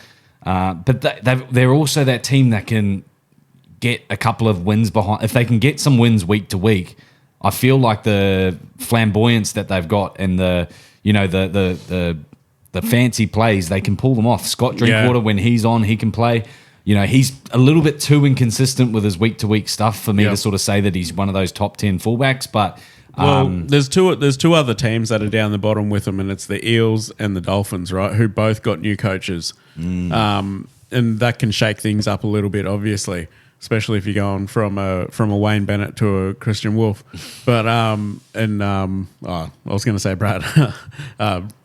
But they're also that team that can get a couple of wins behind. If they can get some wins week to week, I feel like the flamboyance that they've got and the fancy plays, they can pull them off. Scott Drinkwater, when he's on, he can play. He's a little bit too inconsistent with his week-to-week stuff for me to sort of say that he's one of those top 10 fullbacks. But there's two other teams that are down the bottom with them, and it's the Eels and the Dolphins, right? Who both got new coaches, and that can shake things up a little bit, obviously, especially if you're going from a Wayne Bennett to a Christian Wolf. But I was going to say Brad.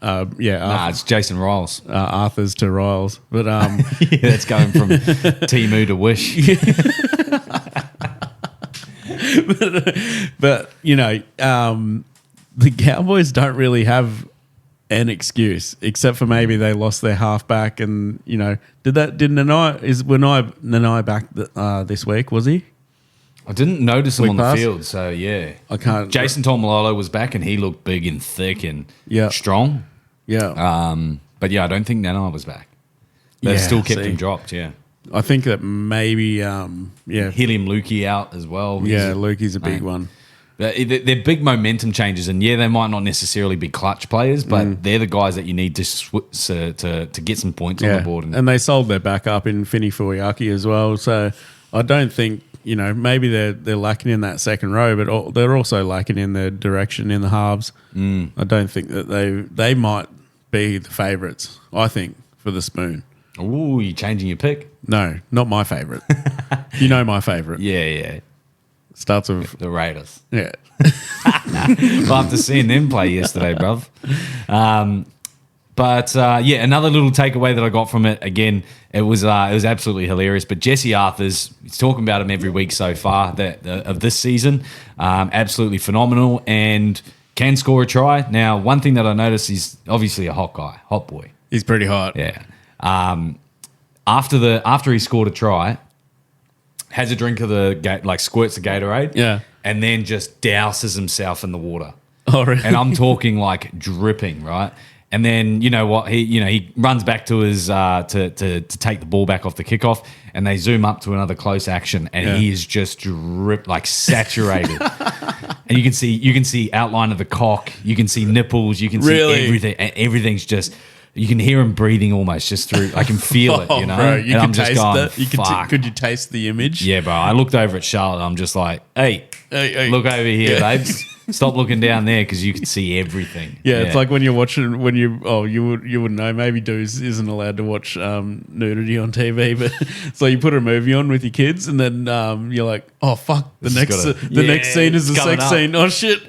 It's Jason Riles. Arthur's to Riles, but that's going from Timu to Wish. but the Cowboys don't really have an excuse, except for maybe they lost their halfback, and did Nanai back this week? Was he? I didn't notice him on pass? the field, so yeah. I can't. Jason Taumalolo was back, and he looked big and thick and strong. Yeah. But I don't think Nanai was back. They've still kept him dropped. Yeah. I think that maybe Helium Lukey out as well. Lukey's a big one. They're big momentum changes, and they might not necessarily be clutch players, but they're the guys that you need to get some points on the board. And they sold their backup in Finny Fuyaki as well, so I don't think maybe they're lacking in that second row, but they're also lacking in their direction in the halves. I don't think that they might be the favourites, I think, for the Spoon. Ooh, you changing your pick? No, not my favourite. You know my favourite. Yeah. Starts with... The Raiders. Yeah. Well, after seeing them play yesterday, bruv. But another little takeaway that I got from it, again, it was absolutely hilarious. But Jesse Arthur's, he's talking about him every week so far of this season. Absolutely phenomenal and can score a try. Now, one thing that I noticed, he's obviously a hot guy, hot boy. He's pretty hot. Yeah. After he scored a try, has a drink of squirts the Gatorade. Yeah. And then just douses himself in the water. Oh, really? And I'm talking like dripping, right? And then you know what he runs back to his to take the ball back off the kickoff, and they zoom up to another close action, and he is just dripped, like saturated. And you can see outline of the cock, you can see nipples, you can see everything, and everything's just. You can hear him breathing almost just through. I can feel it, you know. Bro, you and can I'm just taste going, that. fuck. Could you taste the image? Yeah, bro. I looked over at Charlotte. I'm just like, hey, look over here, babes. Stop looking down there because you can see everything. Yeah, it's like when you're watching you wouldn't know. Maybe Doos isn't allowed to watch nudity on TV, but so you put a movie on with your kids, and then you're like, oh fuck, the next scene is a sex scene. Oh shit,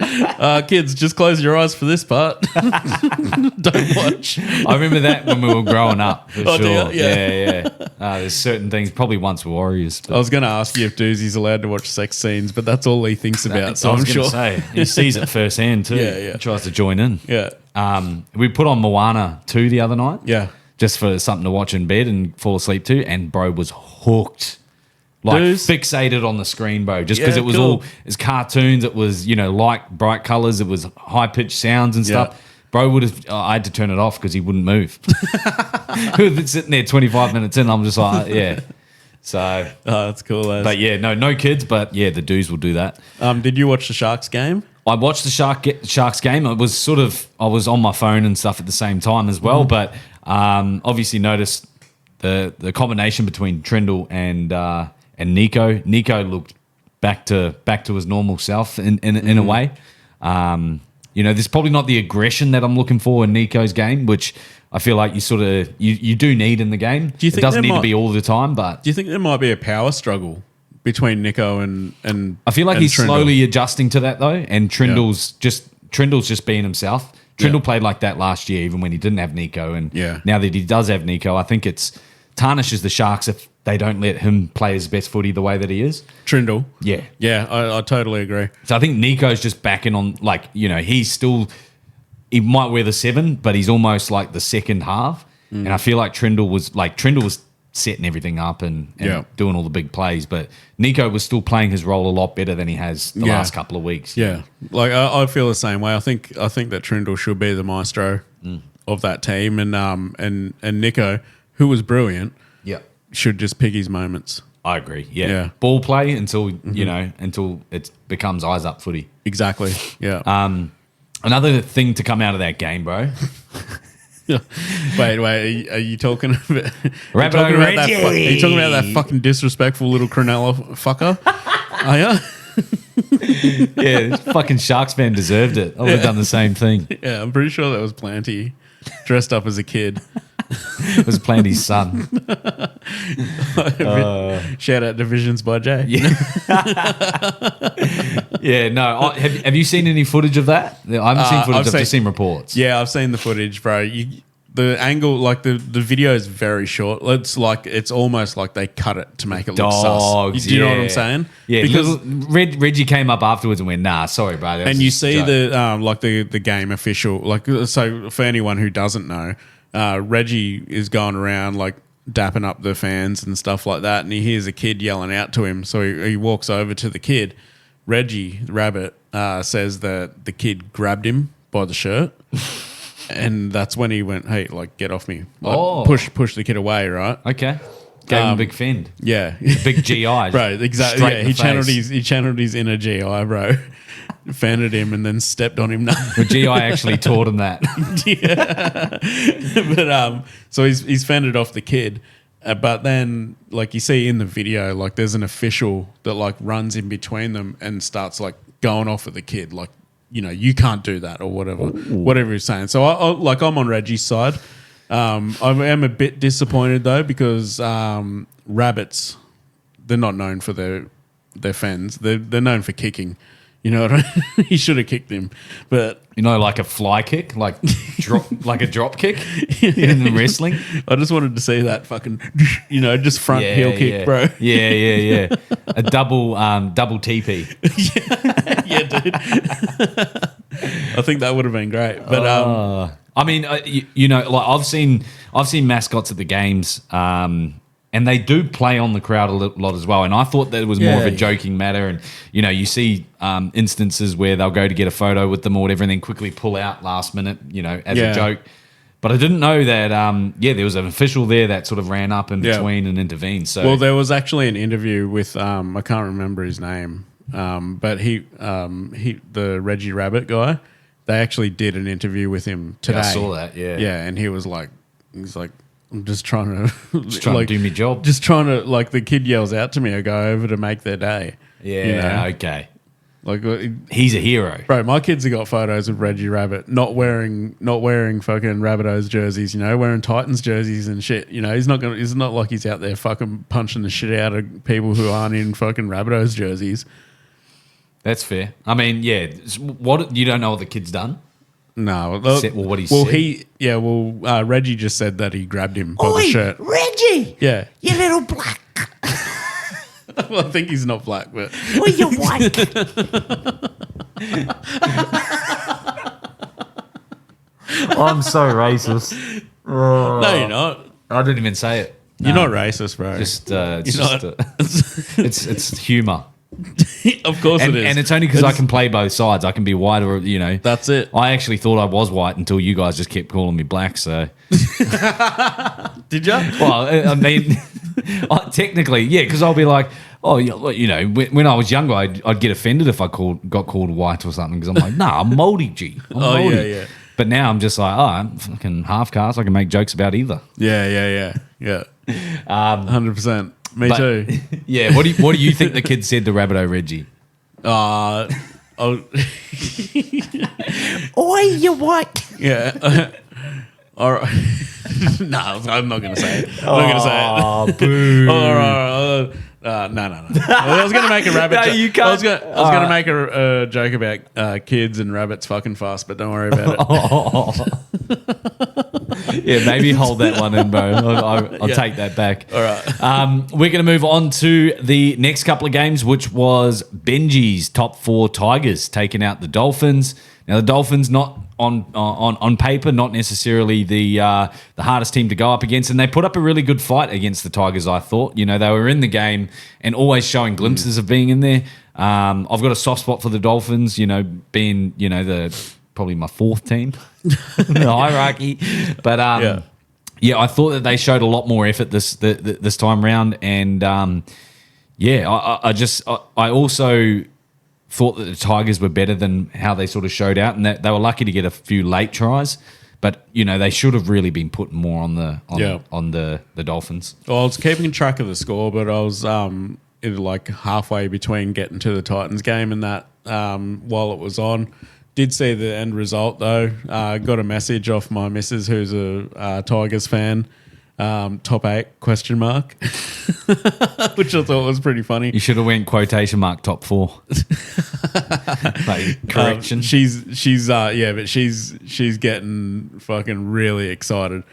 kids, just close your eyes for this part. Don't watch. I remember that when we were growing up. For sure. Yeah. There's certain things. Probably once were Warriors. I was going to ask you if Doozy's allowed to watch sex scenes, but that's all he thinks about. So I was I'm sure. Say, he sees it firsthand too. Yeah. He tries to join in. Yeah. We put on Moana 2 the other night. Yeah. Just for something to watch in bed and fall asleep to, and bro was hooked. Like fixated on the screen, bro. Just because it was all it's cartoons, it was light bright colors, it was high pitched sounds and stuff. Bro would have. I had to turn it off because he wouldn't move. He would been sitting there 25 minutes in. I'm just like, yeah. So, that's cool. But yeah, no kids. But yeah, the dudes will do that. Did you watch the Sharks game? I watched the Sharks game. It was I was on my phone and stuff at the same time as well. But obviously noticed the combination between Trindle and Nico. Nico looked back to his normal self in a way. There's probably not the aggression that I'm looking for in Nico's game, which I feel like you do need in the game. Do you think it doesn't need to be all the time, but do you think there might be a power struggle between Nico and I feel like he's Trindle? Slowly adjusting to that though, and Trindle's just being himself. Trindle played like that last year, even when he didn't have Nico, and now that he does have Nico, I think it's tarnishes the Sharks if they don't let him play his best footy the way that he is. Trindle. Yeah. Yeah, I totally agree. So I think Nico's just backing on, he's still, he might wear the 7, but he's almost like the second half. And I feel like Trindle was setting everything up and doing all the big plays, but Nico was still playing his role a lot better than he has the last couple of weeks. Yeah. Like I feel the same way. I think that Trindle should be the maestro of that team, and Nico, who was brilliant, should just pick his moments. I agree. Yeah. Ball play until until it becomes eyes up footy. Exactly. Yeah. Another thing to come out of that game, bro. Wait. Are you talking about? Are you talking about that fucking disrespectful little Cronulla fucker? Are you? Yeah, this fucking Sharks fan deserved it. I would have done the same thing. Yeah, I'm pretty sure that was Planty, dressed up as a kid. It was Planty's son. Shout out Divisions by Jay. Yeah, no. Have you seen any footage of that? I haven't seen footage. I've just seen reports. Yeah, I've seen the footage, bro. The angle, like the video is very short. It's almost like they cut it to make it look sus. Do you know what I'm saying? Yeah, because Reggie came up afterwards and went, "Nah, sorry, bro." And you see the game official, so for anyone who doesn't know, Reggie is going around dapping up the fans and stuff like that, and he hears a kid yelling out to him, so he walks over to the kid. Reggie, the rabbit, says that the kid grabbed him by the shirt, and that's when he went, "Hey, get off me!" Push the kid away, right? Okay, gave him a big fend. Yeah, big GI, bro. Exactly. Yeah, he channeled his inner GI, bro. Fended him and then stepped on him. The GI actually taught him that. Yeah. But so he's fended off the kid, But then, like you see in the video, like there's an official that like runs in between them and starts like going off at the kid, like, you know, you can't do that or whatever he's saying. So I'm on Reggie's side. I am a bit disappointed though because rabbits, they're not known for their fens. They're known for kicking. You know what I mean? He should have kicked him, but You know, like a fly kick, like like a drop kick in wrestling. I just wanted to see that fucking, you know, just front heel kick, bro. Yeah. A double TP. Yeah, dude. I think that would have been great, but I mean, you know, like I've seen mascots at the games, and they do play on the crowd a lot as well. And I thought that it was more of a joking matter. And you know, you see instances where they'll go to get a photo with them or whatever, and then quickly pull out last minute, you know, as a joke. But I didn't know that. There was an official there that sort of ran up in between and intervened. So, well, there was actually an interview with I can't remember his name, but he the Reggie Rabbit guy. They actually did an interview with him today. I saw that. Yeah, and he's like, I'm just trying to to do my job. Just trying to, like, the kid yells out to me, I go over to make their day. Yeah, you know? okay. Like, he's a hero, bro. My kids have got photos of Reggie Rabbit not wearing fucking Rabbitohs jerseys. You know, wearing Titans jerseys and shit. You know, he's not like he's out there fucking punching the shit out of people who aren't in fucking Rabbitohs jerseys. That's fair. I mean, yeah. What you don't know what the kid's done? No. What he said? Reggie just said that he grabbed him by the shirt. Reggie! Yeah. You little black. Well, I think he's not black, but Well, you're white. I'm so racist. no, you're not. I didn't even say it. You're not racist, bro. It's humor. Of course it is. And it's only because I can play both sides. I can be white or, you know. That's it. I actually thought I was white until you guys just kept calling me black, so. Did you? Well, I mean, technically, yeah, because I'll be like, oh, you know, when I was younger, I'd get offended if I got called white or something because I'm like, nah, I'm Māori, G. I'm Māori. Yeah. But now I'm just like, I'm fucking half caste. I can make jokes about either. Yeah. 100%. Me too. Yeah. What do you think the kid said to Rabbitoh Reggie? Oi, you white. Yeah. All right. No, I'm not going to say it. Oh, boo. All right. No. I was going to make a rabbit joke. You can't. I was going to make a joke about kids and rabbits fucking fast, but don't worry about it. Yeah, maybe hold that one in, bro. I'll take that back. All right. We're going to move on to the next couple of games, which was Benji's top 4 Tigers taking out the Dolphins. Now, the Dolphins, not on paper, not necessarily the hardest team to go up against, and they put up a really good fight against the Tigers, I thought. You know, they were in the game and always showing glimpses of being in there. I've got a soft spot for the Dolphins, you know, being, you know, probably my 4th team in the hierarchy. But, I thought that they showed a lot more effort this time round. And, I also thought that the Tigers were better than how they sort of showed out, and that they were lucky to get a few late tries. But, you know, they should have really been putting more on the Dolphins. Well, I was keeping track of the score, but I was like halfway between getting to the Titans game and that while it was on. Did see the end result though. Got a message off my missus who's a Tigers fan. Top 8 ? Which I thought was pretty funny. You should have went quotation mark top 4. Like, correction. She's getting fucking really excited.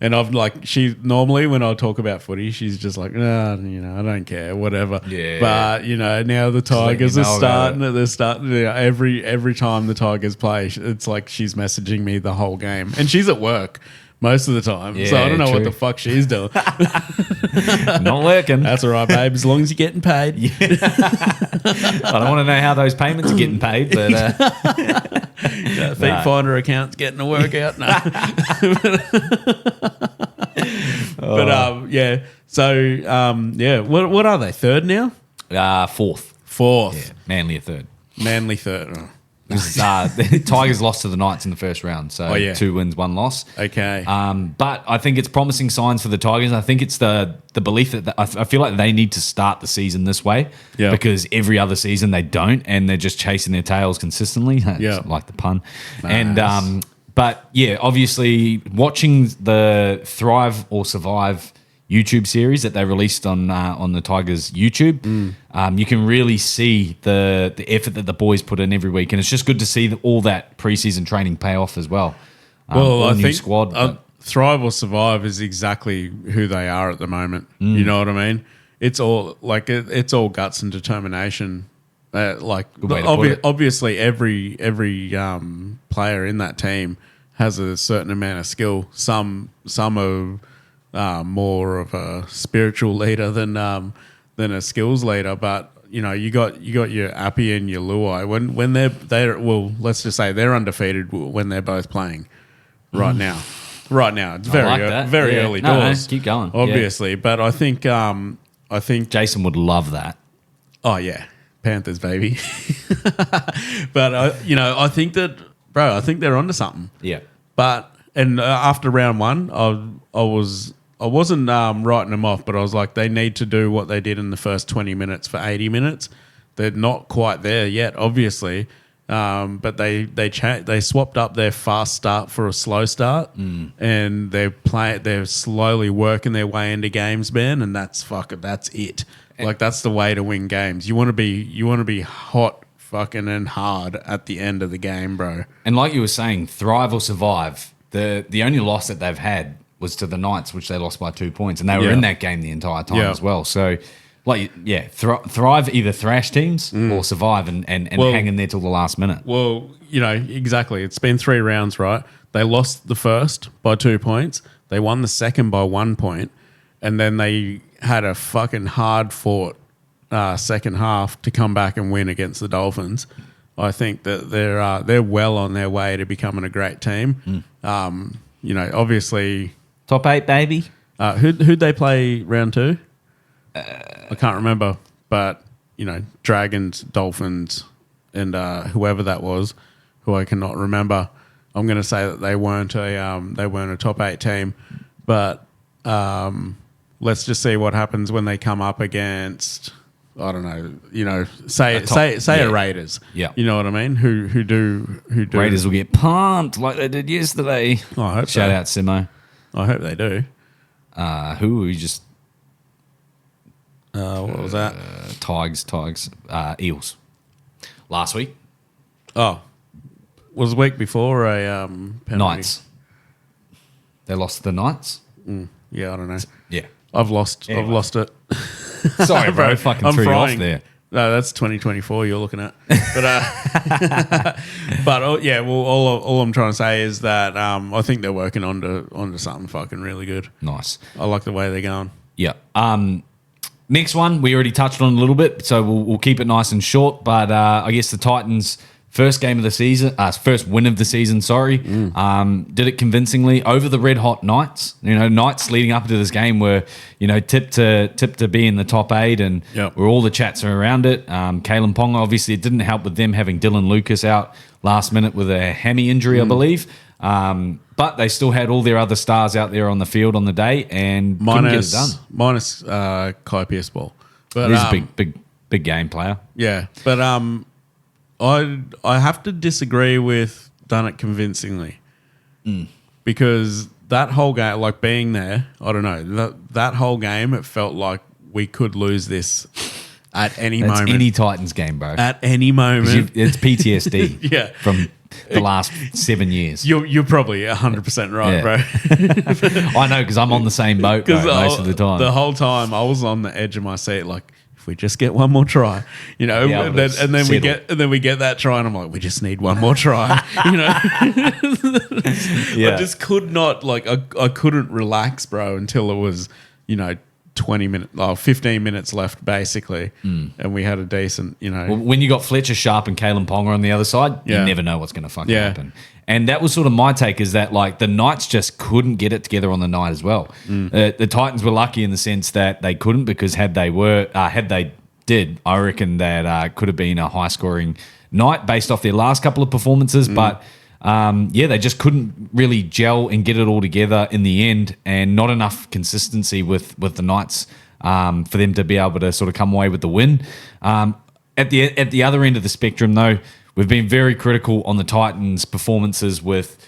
And I've like, she normally when I talk about footy, she's just like, I don't care, whatever. Yeah. But now the Tigers are starting. They're starting. Every time the Tigers play, it's like she's messaging me the whole game, and she's at work most of the time. Yeah, so I don't know what true. the fuck she's doing. Not working. That's all right, babe. As long as you're getting paid. I don't want to know how those payments are getting paid, but Feet Finder account's getting a workout. No. So what are they? 3rd now? 4th. 4th. Yeah, Manly a 3rd. Manly 3rd. Oh. because the Tigers lost to the Knights in the first round. So 2 wins, 1 loss. Okay. But I think it's promising signs for the Tigers. I think it's the belief that I feel like they need to start the season this way because every other season they don't, and they're just chasing their tails consistently. That's like the pun. Nice. And but yeah, obviously watching the Thrive or Survive YouTube series that they released on the Tigers YouTube, you can really see the effort that the boys put in every week, and it's just good to see all that preseason training pay off as well. I think squad. Thrive or Survive is exactly who they are at the moment. You know what I mean? It's all like it's all guts and determination. Obviously, every player in that team has a certain amount of skill. Some are more of a spiritual leader than a skills leader. But you got your Appy and your Luai when they're let's just say they're undefeated when they're both playing right now. Right now, it's very early doors. No, keep going, obviously. But I think Jason would love that. Oh yeah, Panthers baby. But I think that, bro, I think they're onto something. Yeah. But after round one, I wasn't writing them off, but I was like, they need to do what they did in the first 20 minutes for 80 minutes. They're not quite there yet, obviously, but they swapped up their fast start for a slow start, and they're slowly working their way into games, man, and that's it. Like that's the way to win games. You want to be hot, fucking and hard at the end of the game, bro. And like you were saying, Thrive or Survive. The only loss that they've had was to the Knights, which they lost by 2 points, and they were in that game the entire time as well. So, Thrive either thrash teams or Survive and hang in there till the last minute. Well, exactly. It's been 3 rounds, right? They lost the first by 2 points. They won the second by 1 point, and then they had a fucking hard-fought second half to come back and win against the Dolphins. I think that they're well on their way to becoming a great team. Obviously, top 8, baby. Who'd they play round 2? I can't remember, but Dragons, Dolphins, and whoever that was, who I cannot remember. I'm going to say that they weren't a top 8 team, but let's just see what happens when they come up against, I don't know, say a Raiders. Yeah. You know what I mean? Who do Raiders will get pumped like they did yesterday. Oh, I hope Shout out Simo. I hope they do. Who were you just what was that? Tigers, Eels. Last week. Oh. Was the week before a penalty? Knights. They lost to the Knights? Yeah, I don't know. Yeah. I've lost it. Sorry, bro. Fucking threw you off there. No, that's 2024 you're looking at. But all I'm trying to say is that I think they're working onto something fucking really good. Nice. I like the way they're going. Yeah. Next one, we already touched on a little bit, so we'll keep it nice and short. But I guess the Titans' first game of the season, first win of the season, did it convincingly over the red hot Knights. Knights leading up to this game were, tipped to be in the top 8, and were all the chats are around it. Kalen Ponga, obviously, it didn't help with them having Dylan Lucas out last minute with a hammy injury, I believe. But they still had all their other stars out there on the field on the day, and couldn't get it done. Minus Kai Pierce-Ball. But he's a big game player. Yeah, but I have to disagree with done it convincingly because that whole game, like being there, I don't know, that whole game, it felt like we could lose this at any moment. Any Titans game, bro. At any moment. It's PTSD from the last 7 years. You're probably 100% right, bro. I know, because I'm on the same boat most of the time. The whole time I was on the edge of my seat, like, if we just get one more try, and then we get that try, and I'm like, we just need one more try, I just could not, like, I couldn't relax, bro, until it was, 15 minutes left, basically, and we had a decent, Well, when you got Fletcher Sharp and Kalen Ponga on the other side, you never know what's going to fucking happen. And that was sort of my take, is that like the Knights just couldn't get it together on the night as well. The Titans were lucky in the sense that they couldn't, because had they did, I reckon that could have been a high scoring night based off their last couple of performances, but they just couldn't really gel and get it all together in the end, and not enough consistency with the Knights for them to be able to sort of come away with the win. At the other end of the spectrum, though, we've been very critical on the Titans' performances with,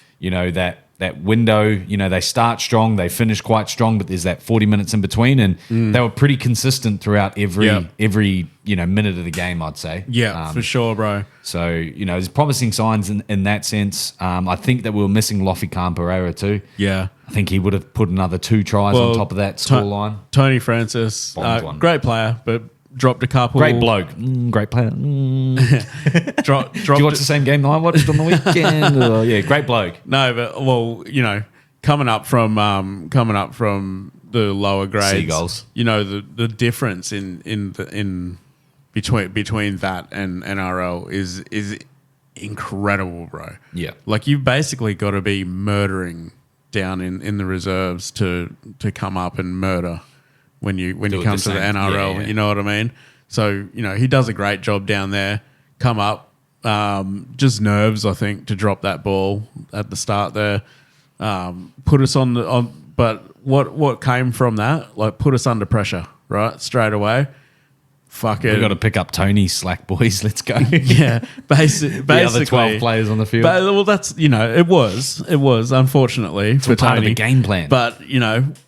that window. They start strong, they finish quite strong, but there's that 40 minutes in between, and they were pretty consistent throughout every minute of the game, I'd say. Yeah, for sure, bro. So, there's promising signs in that sense. I think that we were missing Lofi Pereira too. Yeah. I think he would have put another 2 tries on top of that scoreline. Tony Francis, great player, but dropped a couple. Great bloke. Great player. Dropped Do you watch the same game that I watched on the weekend? Yeah, great bloke. No, but coming up from the lower grades, Seagulls. The difference in between that and NRL is incredible, bro. Yeah. Like, you've basically got to be murdering down in the reserves to come up and murder when you come to the NRL. Yeah. You know what I mean? So, he does a great job down there. Come up, just nerves, I think, to drop that ball at the start there. Put us but what came from that? Like, put us under pressure, right? Straight away. Fucking, We've got to pick up Tony's slack, boys. Let's go. Yeah, basically. The other 12 players on the field. Well, that's, it was, unfortunately, for part Tony. of the game plan. But,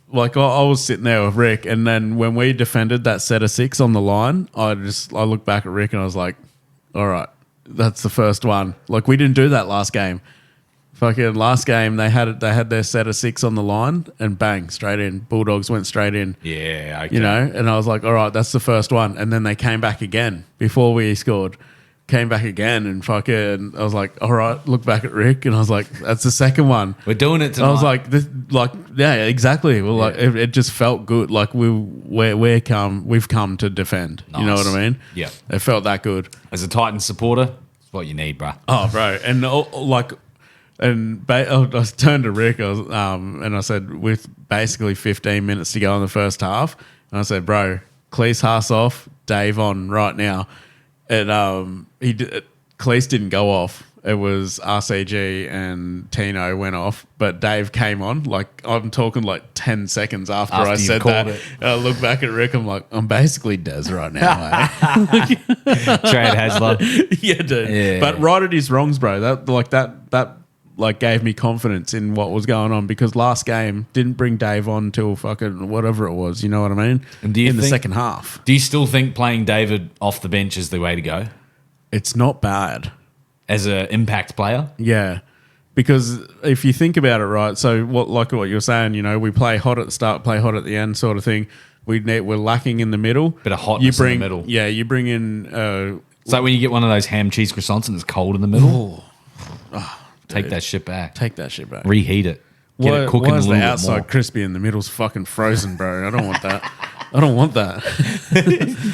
like, I was sitting there with Rick, and then when we defended that set of 6 on the line, I looked back at Rick and I was like, all right, that's the first one. Like, we didn't do that last game. Fucking last game, they had their set of 6 on the line, and bang, straight in. Bulldogs went straight in. Yeah, okay. And I was like, all right, that's the first one. And then they came back again before we scored. Came back again, and fucking, I was like, all right, look back at Rick, and I was like, that's the second one. We're doing it tonight. I was like, yeah, exactly. Well, like, it just felt good. Like, we've come to defend. Nice. You know what I mean? Yeah. It felt that good. As a Titans supporter, it's what you need, bruh. Oh, bro, and I turned to Rick, and I said, with basically 15 minutes to go in the first half, and I said, bro, Cleese Haas off, Dave on right now. And Cleese didn't go off. It was RCG and Tino went off, but Dave came on. Like, I'm talking like 10 seconds after I said that. And I look back at Rick, I'm like, I'm basically Des right now. Trade Hasler. Yeah, dude. Yeah. But right at his wrongs, bro. That gave me confidence in what was going on, because last game didn't bring Dave on till fucking whatever it was. You know what I mean? And do you the think- second half, Do you still think playing David off the bench is the way to go it's not bad. as an impact player? Yeah, because if you think about it, right? So what you were saying, we play hot at the start, play hot at the end, sort of thing. We're lacking in the middle. Bit of hotness in the middle. Yeah, you bring in. It's like when you get one of those ham cheese croissants and it's cold in the middle. Take that shit back. Take that shit back. Reheat it. Get it cooking a why is little the bit outside more. crispy and the middle's fucking frozen, bro? I don't want that. I don't want that.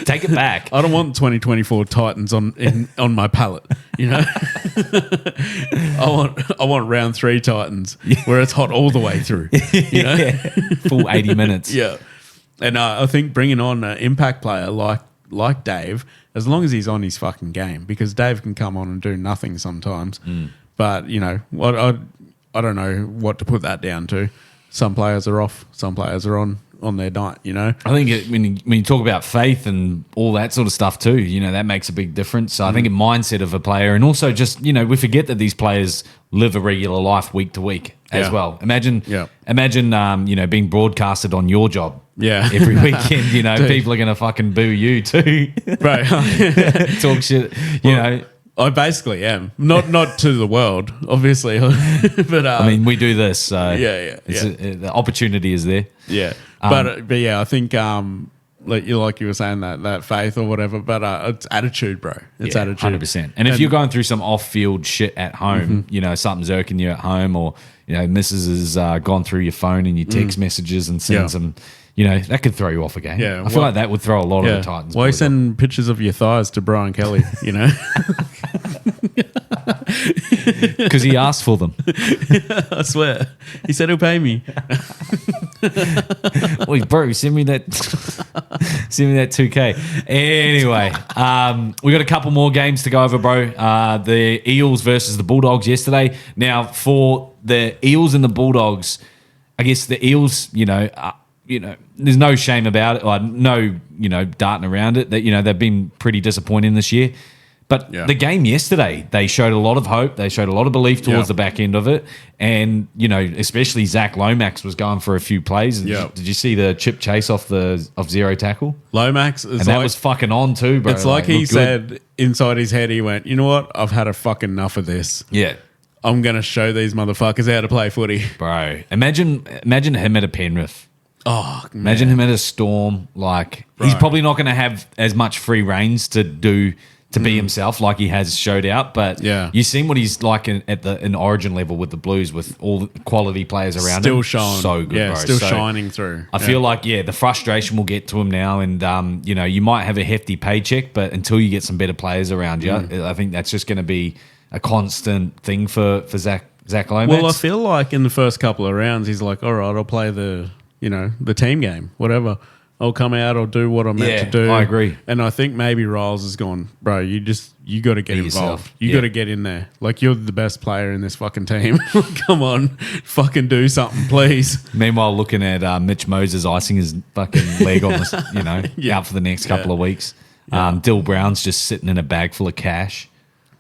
Take it back. I don't want 2024 Titans on my palate. I want round 3 Titans where it's hot all the way through. Full 80 minutes. Yeah, and I think bringing on an impact player like Dave, as long as he's on his fucking game, because Dave can come on and do nothing sometimes. But what I don't know what to put that down to. Some players are off, some players are on their night. I think when you talk about faith and all that sort of stuff too, that makes a big difference. So I think a mindset of a player, and also just we forget that these players live a regular life week to week as well. Imagine being broadcasted on your job. Yeah. Every weekend, people are going to fucking boo you too. Right. Talk shit, I basically am. Not to the world, obviously. But I mean, we do this, so yeah. the opportunity is there. Yeah. But yeah, I think like you were saying that faith or whatever, but it's attitude, bro. It's attitude. 100%. And if you're going through some off-field shit at home, something's irking you at home, or Mrs. has gone through your phone and your text messages and sent some, that could throw you off a game. Yeah, I feel like that would throw a lot of the Titans. Why send pictures of your thighs to Brian Kelly? Because he asked for them. I swear, he said he'll pay me. Wait, bro, send me that 2K. Anyway, we got a couple more games to go over, bro. The Eels versus the Bulldogs yesterday. Now, for the Eels and the Bulldogs, I guess the Eels, there's no shame about it, or no, darting around it. That they've been pretty disappointing this year. But the game yesterday, they showed a lot of hope. They showed a lot of belief towards the back end of it. And, especially Zach Lomax was going for a few plays. And did you see the chip chase off zero tackle? Lomax, that was fucking on too, bro. It's like he said inside his head, he went, you know what? I've had a fucking enough of this. Yeah. I'm going to show these motherfuckers how to play footy. Bro, imagine him at a Penrith. Oh, man. Imagine him at a Storm. He's probably not going to have as much free reins to be himself like he has showed out. But you've seen what he's like in Origin level with the Blues, with all the quality players around still him. Showing. So good, bro. Still shining through. I feel like, the frustration will get to him now. And, you might have a hefty paycheck, but until you get some better players around you, I think that's just going to be a constant thing for Zach Lomax. Well, I feel like in the first couple of rounds, he's like, all right, I'll play the team game, whatever. I'll come out, I'll do what I'm meant to do. I agree. And I think maybe Riles has gone, bro, you got to get involved. Yourself. You got to get in there. Like, you're the best player in this fucking team. Come on, fucking do something, please. Meanwhile, looking at Mitch Moses icing his fucking leg on this, out for the next couple of weeks. Dill Brown's just sitting in a bag full of cash.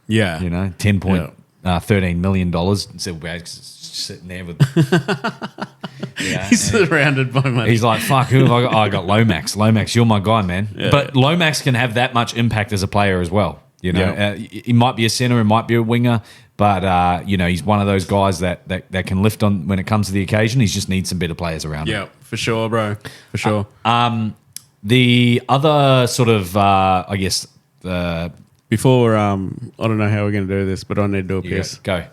Yeah. $13 million. Still sitting there with... He's surrounded by money. He's like, fuck, who have I got? Oh, I got Lomax. Lomax, you're my guy, man. Yeah. But Lomax can have that much impact as a player as well. He might be a centre, he might be a winger, but he's one of those guys that can lift on when it comes to the occasion. He just needs some better players around him. Yeah, for sure, bro. For sure. The other sort of, before, I don't know how we're going to do this, but I need to do a piss. Go.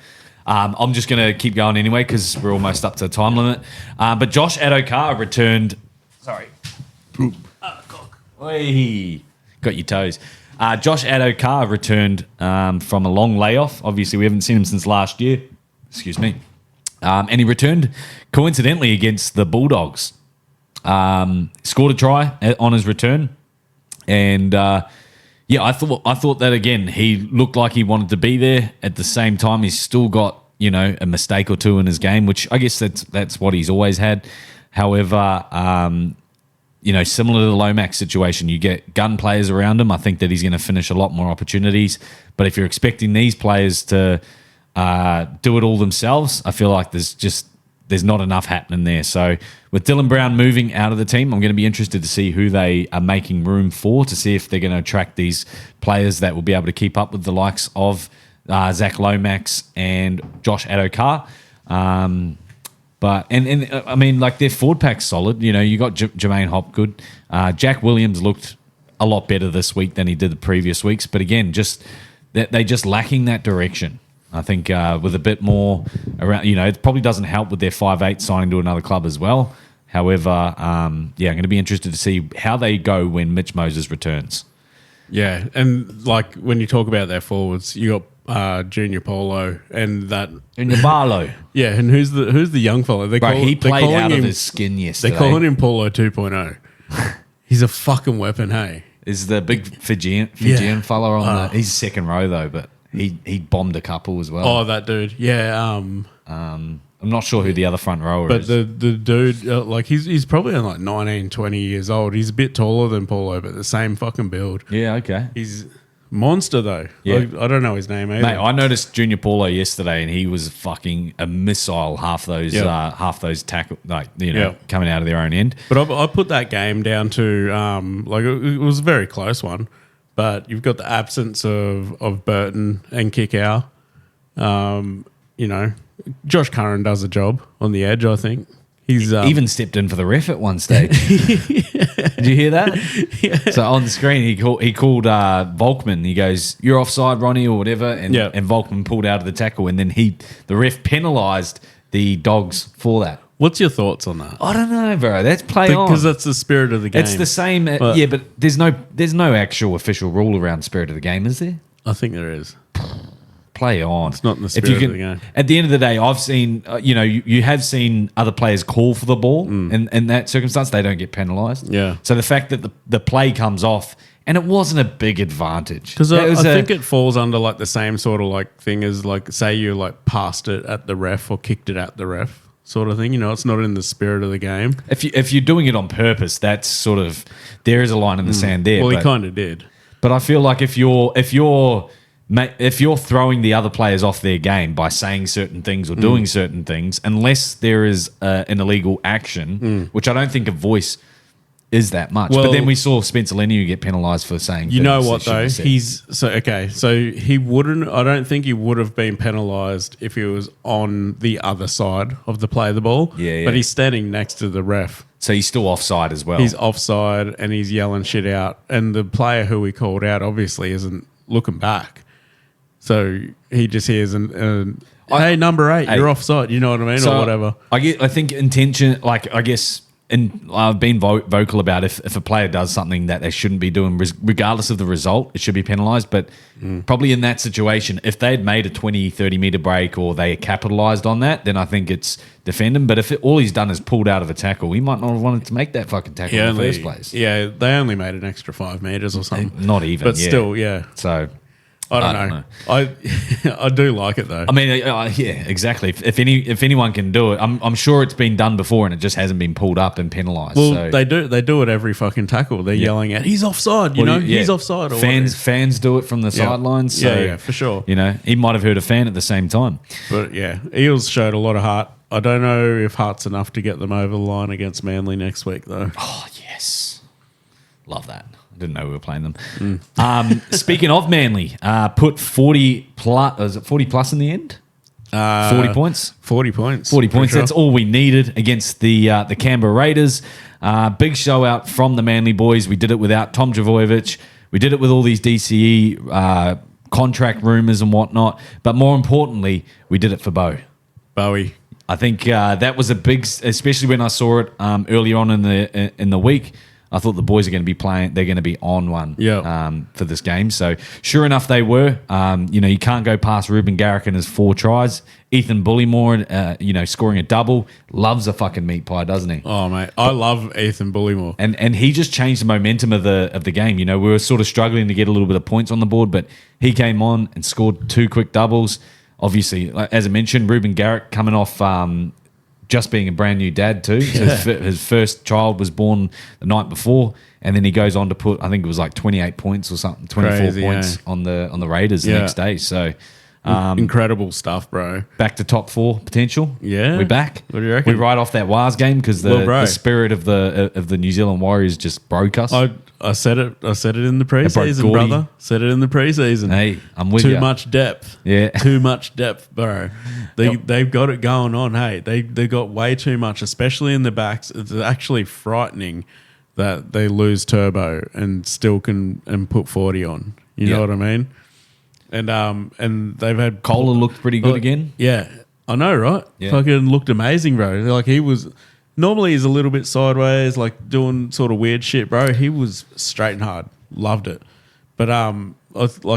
I'm just going to keep going anyway because we're almost up to the time limit. But Josh Adokar returned. Sorry. Oi. Got your toes. Josh Adokar returned from a long layoff. Obviously, we haven't seen him since last year. Excuse me. And he returned coincidentally against the Bulldogs. Scored a try on his return. And... I thought that again. He looked like he wanted to be there. At the same time, he's still got a mistake or two in his game, which I guess that's what he's always had. However, similar to the Lomax situation, you get gun players around him. I think that he's going to finish a lot more opportunities. But if you're expecting these players to do it all themselves, I feel like there's not enough happening there. So with Dylan Brown moving out of the team, I'm going to be interested to see who they are making room for, to see if they're going to attract these players that will be able to keep up with the likes of Zach Lomax and Josh Adokar. Their forward pack's solid. You got Jermaine Hopgood. Jack Williams looked a lot better this week than he did the previous weeks. But again, they're just lacking that direction. I think with a bit more around, it probably doesn't help with their 5'8" signing to another club as well. However, I'm going to be interested to see how they go when Mitch Moses returns. Yeah, and like when you talk about their forwards, you got Junior Polo and that Junior Barlow. Yeah, and who's the young fella? He played out of his skin yesterday. They're calling him Polo 2.0. He's a fucking weapon, hey. Is the big Fijian fella on the? He's second row though, but. He bombed a couple as well. Oh, that dude. Yeah. I'm not sure who the other front rower but is. But the dude, he's probably like 19, 20 years old. He's a bit taller than Paulo, but the same fucking build. Yeah, okay. He's monster though. Yeah. I don't know his name either. Mate, I noticed Junior Paulo yesterday, and he was fucking a missile. Half those tackle, coming out of their own end. But I put that game down to it was a very close one. But you've got the absence of Burton and Kickow. Josh Curran does a job on the edge, I think. He's even stepped in for the ref at one stage. Did you hear that? Yeah. So on the screen, he called Volkman. He goes, "You're offside, Ronnie," or whatever. And Volkman pulled out of the tackle. And then the ref penalised the Dogs for that. What's your thoughts on that? I don't know, bro. That's play on. Because that's the spirit of the game. It's the same. But there's no actual official rule around spirit of the game, is there? I think there is. play on. It's not in the If spirit you of can, the game. At the end of the day, I've seen, you have seen other players call for the ball, and in that circumstance, they don't get penalised. Yeah. So the fact that the play comes off, and it wasn't a big advantage. Because It I was think it falls under like the same sort of like thing as like say you like passed it at the ref or kicked it at the ref sort of thing. It's not in the spirit of the game. if you're doing it on purpose, that's sort of, there is a line in the sand there. Well, he but- kind of did. But I feel like if you're throwing the other players off their game by saying certain things or doing certain things, unless there is an illegal action, which I don't think a voice is that much. Well, but then we saw Spencer Leniu get penalised for saying. You know things what he though? shouldn't have said. So he wouldn't. I don't think he would have been penalised if he was on the other side of the play of the ball. Yeah. But he's standing next to the ref. So he's still offside as well. He's offside and he's yelling shit out. And the player who we called out obviously isn't looking back. So he just hears hey, number 8, you're offside. You know what I mean, or whatever. I think intention. Like I guess. And I've been vocal about if a player does something that they shouldn't be doing, regardless of the result, it should be penalised. But probably in that situation, if they'd made a 20, 30 metre break or they capitalised on that, then I think it's defend him. But if all he's done is pulled out of a tackle, he might not have wanted to make that fucking tackle in the first place. Yeah, they only made an extra 5 metres or something. Not even. But yeah. still, yeah. So I don't know. I do like it though. I mean, yeah, exactly. If anyone can do it, I'm sure it's been done before and it just hasn't been pulled up and penalised. Well, so. they do it every fucking tackle. They're yelling at he's offside. He's offside. Or Fans do it from the sidelines. So, yeah, for sure. He might have heard a fan at the same time. But yeah, Eels showed a lot of heart. I don't know if heart's enough to get them over the line against Manly next week though. Oh yes, love that. Didn't know we were playing them. Speaking of Manly, put 40 plus. Was it 40 plus in the end? 40 points. 40 points. 40 points. Sure. That's all we needed against the Canberra Raiders. Big show out from the Manly boys. We did it without Tom Trbojevic. We did it with all these DCE contract rumours and whatnot. But more importantly, we did it for Bowie. I think that was a big, especially when I saw it earlier on in the week. I thought the boys are going to be playing. They're going to be on one for this game. So sure enough, they were. You can't go past Ruben Garrick and his 4 tries. Ethan Bullymore, scoring a double. Loves a fucking meat pie, doesn't he? Oh mate, I love Ethan Bullymore. And he just changed the momentum of the game. We were sort of struggling to get a little bit of points on the board, but he came on and scored 2 quick doubles. Obviously, as I mentioned, Ruben Garrick coming off. Just being a brand new dad too. His first child was born the night before, and then he goes on to put, I think it was like 28 points or something, 24 Crazy, points on the Raiders the next day. So incredible stuff, bro. back to top 4 potential. Yeah. We're back. What do you reckon? We ride off that Wars game because the spirit of the New Zealand Warriors just broke us. I said it in the broke preseason, Gordy. brother. Said it in the preseason. Hey, I'm with Too you. much depth. Yeah. Too much depth, bro. They've got it going on. Hey, they got way too much, especially in the backs. It's actually frightening that they lose Turbo and still can put 40 on. You know what I mean? And they've had Kohler looked pretty good again. Yeah, I know, right? Yeah. Fucking looked amazing, bro. Like he was. Normally he's a little bit sideways, like doing sort of weird shit, bro. He was straight and hard. Loved it. But I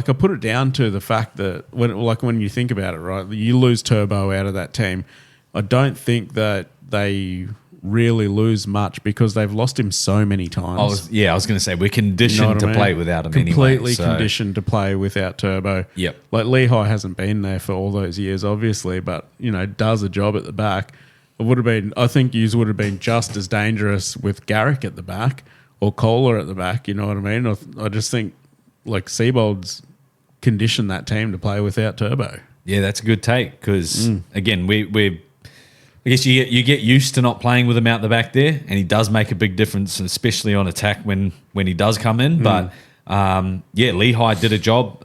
put it down to the fact that when you think about it, right, you lose Turbo out of that team. I don't think that they really lose much because they've lost him so many times. I was going to say we're conditioned to play without him Completely anyway. conditioned to play without Turbo. Yep. Like Lehigh hasn't been there for all those years, obviously, but does a job at the back. It would have been. I think you would have been just as dangerous with Garrick at the back or Kohler at the back. You know what I mean? I just think like Seibold's conditioned that team to play without Turbo. Yeah, that's a good take because again, I guess you get used to not playing with him out the back there, and he does make a big difference, especially on attack when he does come in. But Lehigh did a job.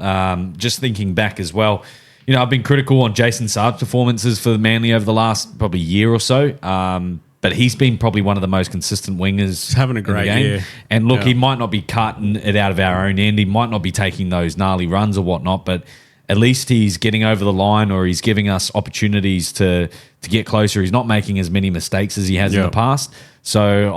Just thinking back as well. I've been critical on Jason Saab's performances for Manly over the last probably year or so, but he's been probably one of the most consistent wingers. He's having a great year. And look, he might not be cutting it out of our own end. He might not be taking those gnarly runs or whatnot, but at least he's getting over the line or he's giving us opportunities to get closer. He's not making as many mistakes as he has in the past. So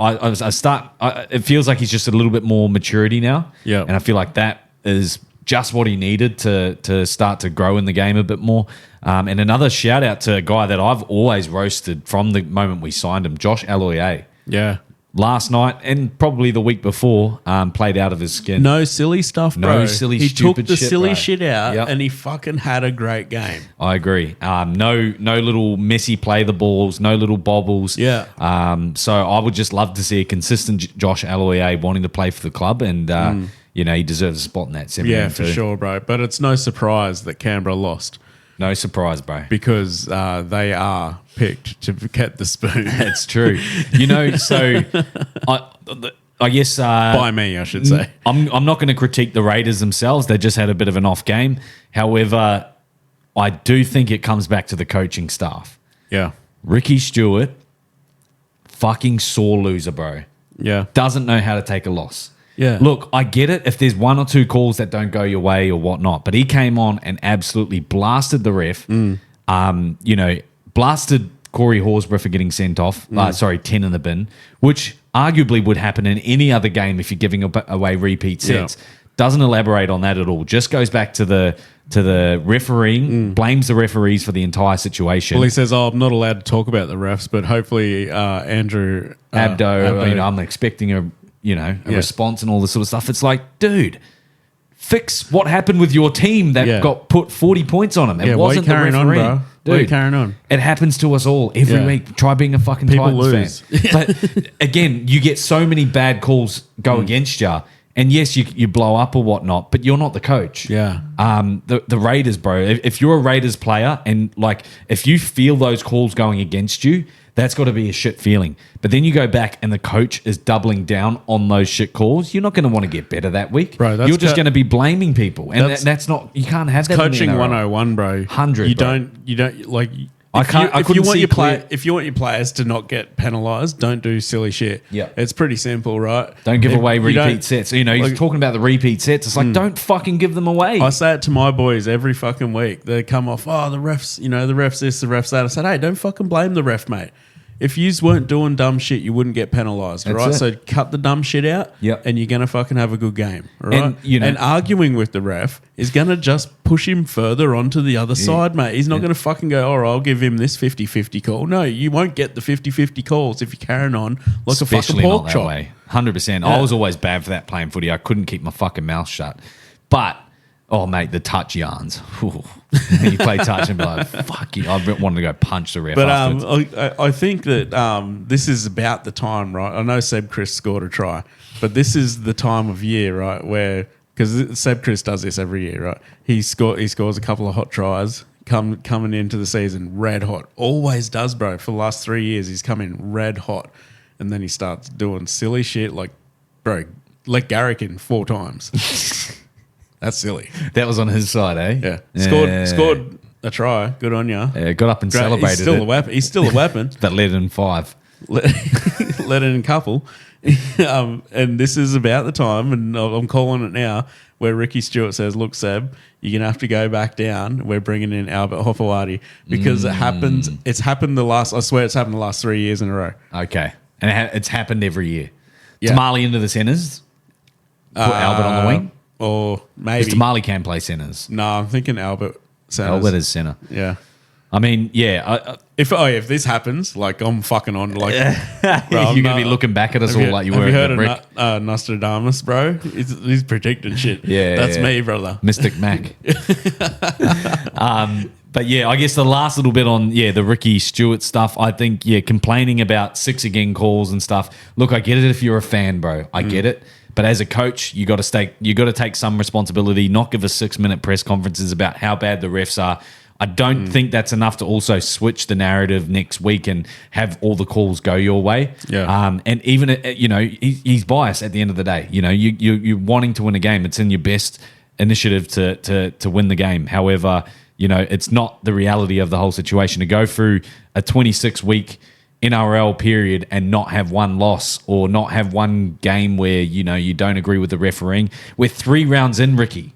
it feels like he's just a little bit more maturity now. Yeah. And I feel like that is just what he needed to start to grow in the game a bit more. And another shout out to a guy that I've always roasted from the moment we signed him, Josh Aloiai. Yeah. Last night and probably the week before, played out of his skin. No silly stuff, bro. No silly, he stupid took the shit, silly bro. shit out, Yep. and he fucking had a great game. I agree. No little messy play the balls, no little bobbles. Yeah. So I would just love to see a consistent Josh Aloiai wanting to play for the club, and he deserves a spot in that semi. Yeah, for sure, bro. But it's no surprise that Canberra lost No surprise, bro. because they are picked to get the spoon. It's true. So I guess By me, I should say. I'm not going to critique the Raiders themselves. They just had a bit of an off game. However, I do think it comes back to the coaching staff. Yeah. Ricky Stewart, fucking sore loser, bro. Yeah. Doesn't know how to take a loss. Yeah. Look, I get it if there's one or two calls that don't go your way or whatnot, but he came on and absolutely blasted the ref. Blasted Corey Horsburgh for getting sent off. 10 in the bin, which arguably would happen in any other game if you're giving away repeat sets. Yeah. Doesn't elaborate on that at all. Just goes back to the refereeing, blames the referees for the entire situation. Well, he says, I'm not allowed to talk about the refs, but hopefully Andrew Abdo, I'm expecting a response and all this sort of stuff. It's like, dude, fix what happened with your team that got put 40 points on them. It why are you wasn't the carrying on, referee. bro? Why are you carrying on? It happens to us all every week. Try being a fucking People Titans lose. fan. But again, you get so many bad calls go against you. And yes, you blow up or whatnot, but you're not the coach. Yeah. The Raiders, bro, if you're a Raiders player and if you feel those calls going against you, that's got to be a shit feeling. But then you go back and the coach is doubling down on those shit calls. You're not going to want to get better that week. Bro, that's you're just going to be blaming people. And That's- that's not, you can't have that in the Coaching NRL. 101, bro. 100, You bro. don't like. I couldn't see clear- if you want your players to not get penalised, don't do silly shit. Yeah. It's pretty simple, right? Don't give away you don't- repeat sets. He's talking about the repeat sets. It's like, don't fucking give them away. I say it to my boys every fucking week. They come off, the refs, the refs this, the refs that. I said, hey, don't fucking blame the ref, mate. If you weren't doing dumb shit, you wouldn't get penalised, That's right? it. So cut the dumb shit out, Yep. and you're going to fucking have a good game, right? And, and arguing with the ref is going to just push him further onto the other side, mate. He's not going to fucking go, all right, I'll give him this 50-50 call. No, you won't get the 50-50 calls if you're carrying on like a fucking Especially pork not that chop. way. 100%. Yeah. I was always bad for that playing footy. I couldn't keep my fucking mouth shut. But, oh, mate, the touch yarns. Ooh. You play touch and be like, fuck you. I wanted to go punch the ref But afterwards. I think that this is about the time, right? I know Seb Chris scored a try, but this is the time of year, right, where because Seb Chris does this every year, right? He scores a couple of hot tries coming into the season, red hot. Always does, bro. For the last 3 years, he's come in red hot, and then he starts doing silly shit like, bro, let Garrick in 4 times. That's silly. That was on his side, eh? Yeah. Scored a try. Good on ya. Yeah, got up and Great. celebrated He's still it. a weapon. He's still a weapon. That led in 5. let in a couple. And this is about the time, and I'm calling it now, where Ricky Stewart says, look, Seb, you're going to have to go back down. We're bringing in Albert Hofawadi because it happens. It's happened I swear it's happened the last 3 years in a row. Okay. And it's happened every year. Yeah. Tamale into the centres. Put Albert on the wing. Or maybe. Because Tamale can play centres. No, I'm thinking Albert centers. Albert is centre. Yeah. I mean, yeah. If this happens, like I'm fucking on, like bro, You're going to be looking back at us all like you were Have at you the heard brick. of Nostradamus, bro? He's predicting shit. Yeah, that's yeah. me, brother. Mystic Mac. But yeah, I guess the last little bit on the Ricky Stewart stuff. I think complaining about 6 again calls and stuff. Look, I get it if you're a fan, bro. I get it. But as a coach, you got to take some responsibility. Not give us 6-minute press conferences about how bad the refs are. I don't think that's enough to also switch the narrative next week and have all the calls go your way. Yeah. And even he's biased at the end of the day. You're wanting to win a game. It's in your best initiative to win the game. However, it's not the reality of the whole situation to go through a 26-week NRL period and not have one loss or not have one game where you don't agree with the refereeing. We're 3 rounds in, Ricky.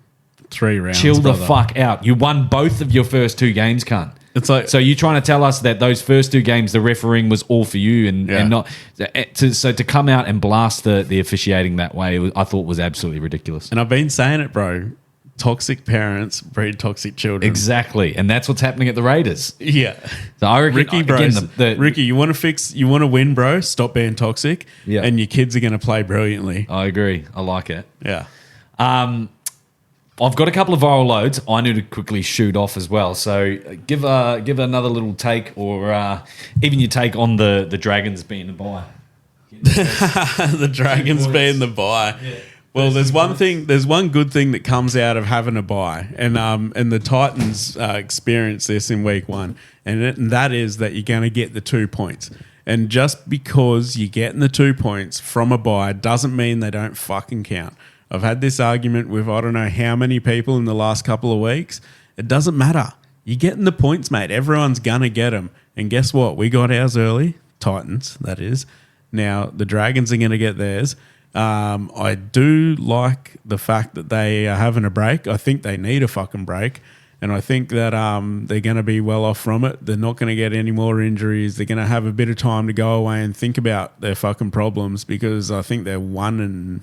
3 rounds. Chill the brother. fuck out. You won both of your first 2 games, cunt. It's like So you're trying to tell us that those first 2 games the refereeing was all for you and not to come out and blast the officiating that way, I thought was absolutely ridiculous. And I've been saying it, bro. toxic parents breed toxic children. Exactly, and that's what's happening at the Raiders. Yeah. So I reckon, Ricky, bro. again, Ricky, you want to win, bro? Stop being toxic. Yeah. And your kids are going to play brilliantly. I agree. I like it. Yeah. I've got a couple of viral loads I need to quickly shoot off as well. So give another little take, or even your take on the Dragons being the buy. The Dragons being the buy. Yeah. Well, there's one good thing that comes out of having a buy, and the Titans experienced this in week 1, and that is that you're going to get the 2 points. And just because you're getting the 2 points from a buy doesn't mean they don't fucking count. I've had this argument with I don't know how many people in the last couple of weeks. It doesn't matter. You're getting the points, mate. Everyone's going to get them. And guess what? We got ours early. Titans, that is. Now, the Dragons are going to get theirs. I do like the fact that they are having a break. I think they need a fucking break. And I think that they're going to be well off from it. They're not going to get any more injuries. They're going to have a bit of time to go away and think about their fucking problems, because I think they're 1-2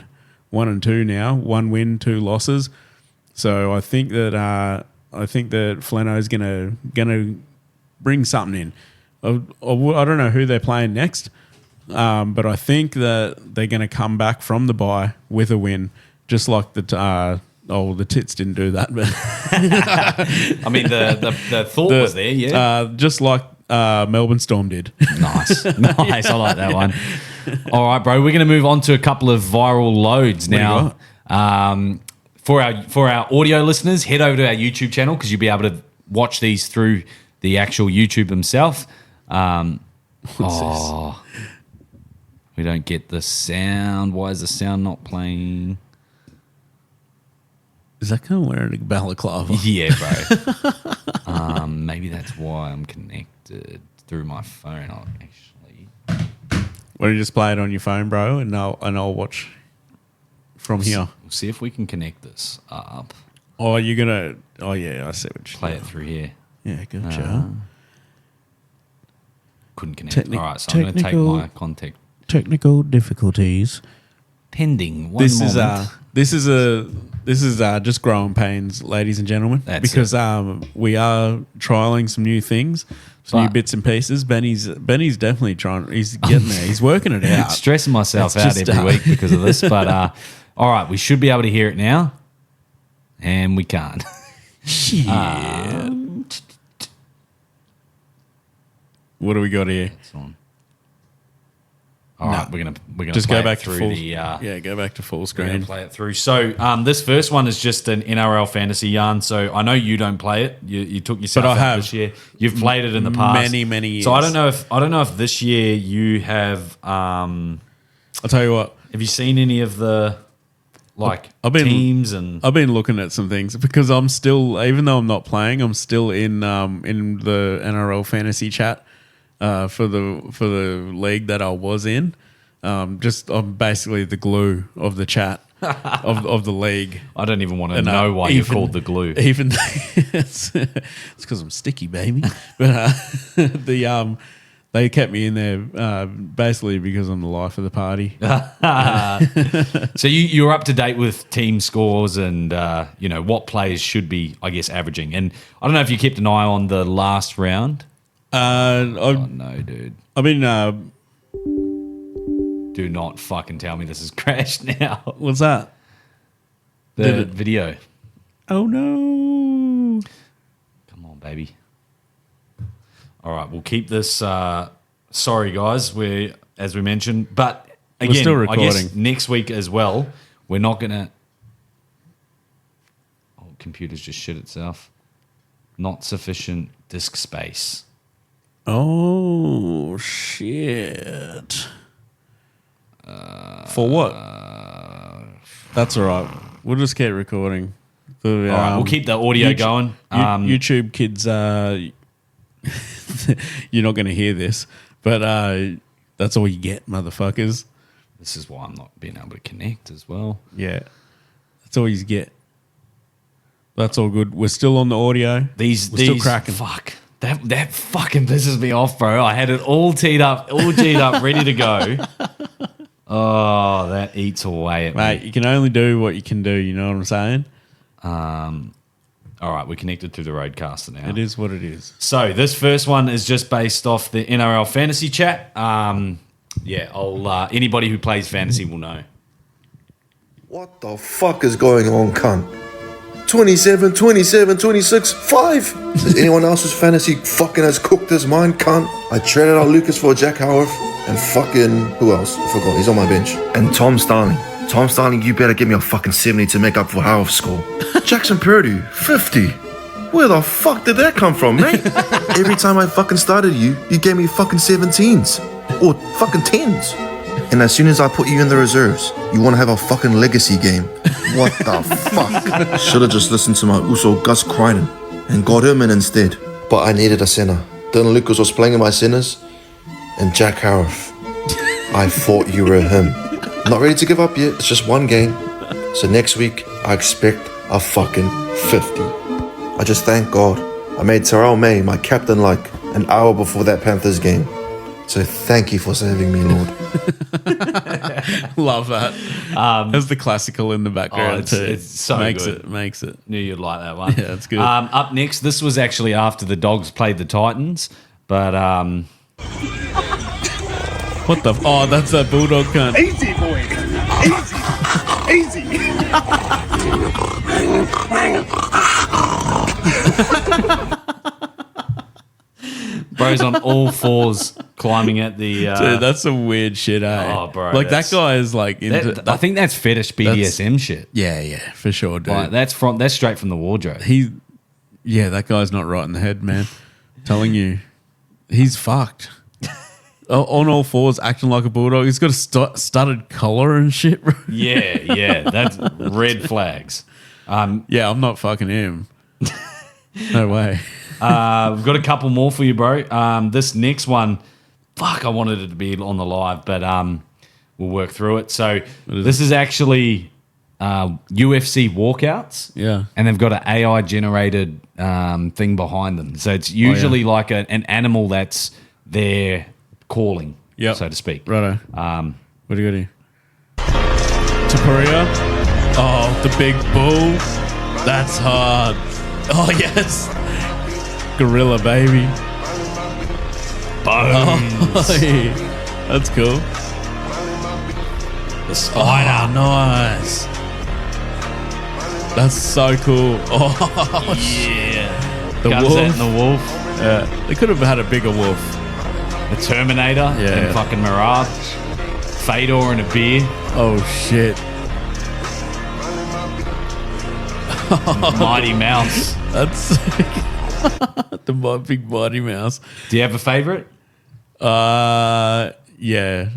now. 1 win, 2 losses. So I think that Fleno's gonna bring something in. I don't know who they're playing next. But I think that they're going to come back from the bye with a win, just like the Tits didn't do that. But I mean, the thought was there, yeah. Just like Melbourne Storm did. Nice. I like that one. All right, bro. We're going to move on to a couple of viral loads now. For our audio listeners, head over to our YouTube channel, because you'll be able to watch these through the actual YouTube himself. What's this? We don't get the sound. Why is the sound not playing? Is that kind of wearing a balaclava? Yeah, bro. Maybe that's why I'm connected through my phone. I'll actually. Why don't you just play it on your phone, bro, and I'll watch from here. We'll see if we can connect this up. Oh, you're gonna? Oh yeah, I see what you're Play doing. it through here. Yeah, gotcha. Couldn't connect. All right, so I'm going to take my contact. Technical difficulties. Pending. This is just growing pains, ladies and gentlemen. Because we are trialing some new things, some new bits and pieces. Benny's definitely trying. He's getting there. He's working it out. Stressing myself out every week because of this. But all right, we should be able to hear it now, and we can't. Shit. What do we got here? It's on. All right, we're gonna just play go back through to full. Go back to full We're screen. gonna play it through. So this first one is just an NRL fantasy yarn. So I know you don't play it. You took yourself out this year. You've played it in the past, many years. So I don't know if this year you have. I'll tell you what. Have you seen any of the teams and? I've been looking at some things, because I'm still, even though I'm not playing, I'm still in the NRL fantasy chat. For the league that I was in, I'm basically the glue of the chat of the league. I don't even want to know why you're called the glue. Even it's because I'm sticky, baby. But they kept me in there basically because I'm the life of the party. So you're up to date with team scores and what players should be, I guess, averaging. And I don't know if you kept an eye on the last round. Oh no, dude. I mean, do not fucking tell me this has crashed now. What's that? The video. Oh no! Come on, baby. All right, we'll keep this. Sorry, guys. As we mentioned, but again, we're still recording. I guess next week as well. We're not gonna. Oh, computer's just shit itself. Not sufficient disk space. Oh shit! For what? That's all right. We'll just keep recording. All right, we'll keep the audio going. YouTube kids, you're not going to hear this, but that's all you get, motherfuckers. This is why I'm not being able to connect as well. Yeah, that's all you get. That's all good. We're still on the audio. We're still cracking. Fuck. That fucking pisses me off, bro. I had it all teed up, ready to go. Oh, that eats away at me. Mate, you can only do what you can do, you know what I'm saying? All right, we're connected through the roadcaster now. It is what it is. So this first one is just based off the NRL fantasy chat. Anybody who plays fantasy will know. What the fuck is going on, cunt? 27, 27, 26, 5. Is anyone else's fantasy fucking as cooked as mine, cunt? I traded out Lucas for Jack Howarth and fucking, who else? I forgot, he's on my bench. And Tom Starling. Tom Starling, you better give me a fucking 70 to make up for Howarth's score. Jackson Purdue, 50. Where the fuck did that come from, mate? Every time I fucking started you gave me fucking 17s. Or fucking 10s. And as soon as I put you in the reserves, you want to have a fucking legacy game. What the fuck? Should have just listened to my Uso Gus Crichton and got him in instead. But I needed a center. Dylan Lucas was playing in my centers, and Jack Howarth. I thought you were him. Not ready to give up yet. It's just one game. So next week, I expect a fucking 50. I just thank God I made Terrell May my captain like an hour before that Panthers game. So thank you for saving me, Lord. Love that. There's the classical in the background too. It's so makes good. Makes it. Knew you'd like that one. Yeah, it's good. Up next, this was actually after the Dogs played the Titans, but What the? Oh, that's that Bulldog cunt. Easy, boy. Easy. bro's on all fours climbing at the. Dude, that's some weird shit, eh? Oh, bro, like that that's- guy is like into. I think that's fetish BDSM shit. yeah, for sure, dude. Like, that's straight from the wardrobe. That guy's not right in the head, man. Telling you, he's fucked. On all fours, acting like a bulldog. He's got a studded collar and shit, bro. Yeah, that's red flags. Yeah, I'm not fucking him. No way. We've got a couple more for you, bro. This next one, I wanted it to be on the live, but we'll work through it. So this is actually UFC walkouts. Yeah. And they've got an AI generated thing behind them. So it's usually like an animal that's there calling, so to speak. Righto. What do you got here? Tapuria. Oh, the big bull. That's hard. Oh, yes. Gorilla, baby. Bones. Oh, yeah. That's cool. The spider. Oh, nice. That's so cool. Oh, Yeah. The Guns wolf. and the wolf. Yeah. They could have had a bigger wolf. The Terminator. And fucking Mirage. Fedor and a beer. Oh, shit. Mighty Mouse. That's sick. The big mighty mouse. Do you have a favorite? Yeah,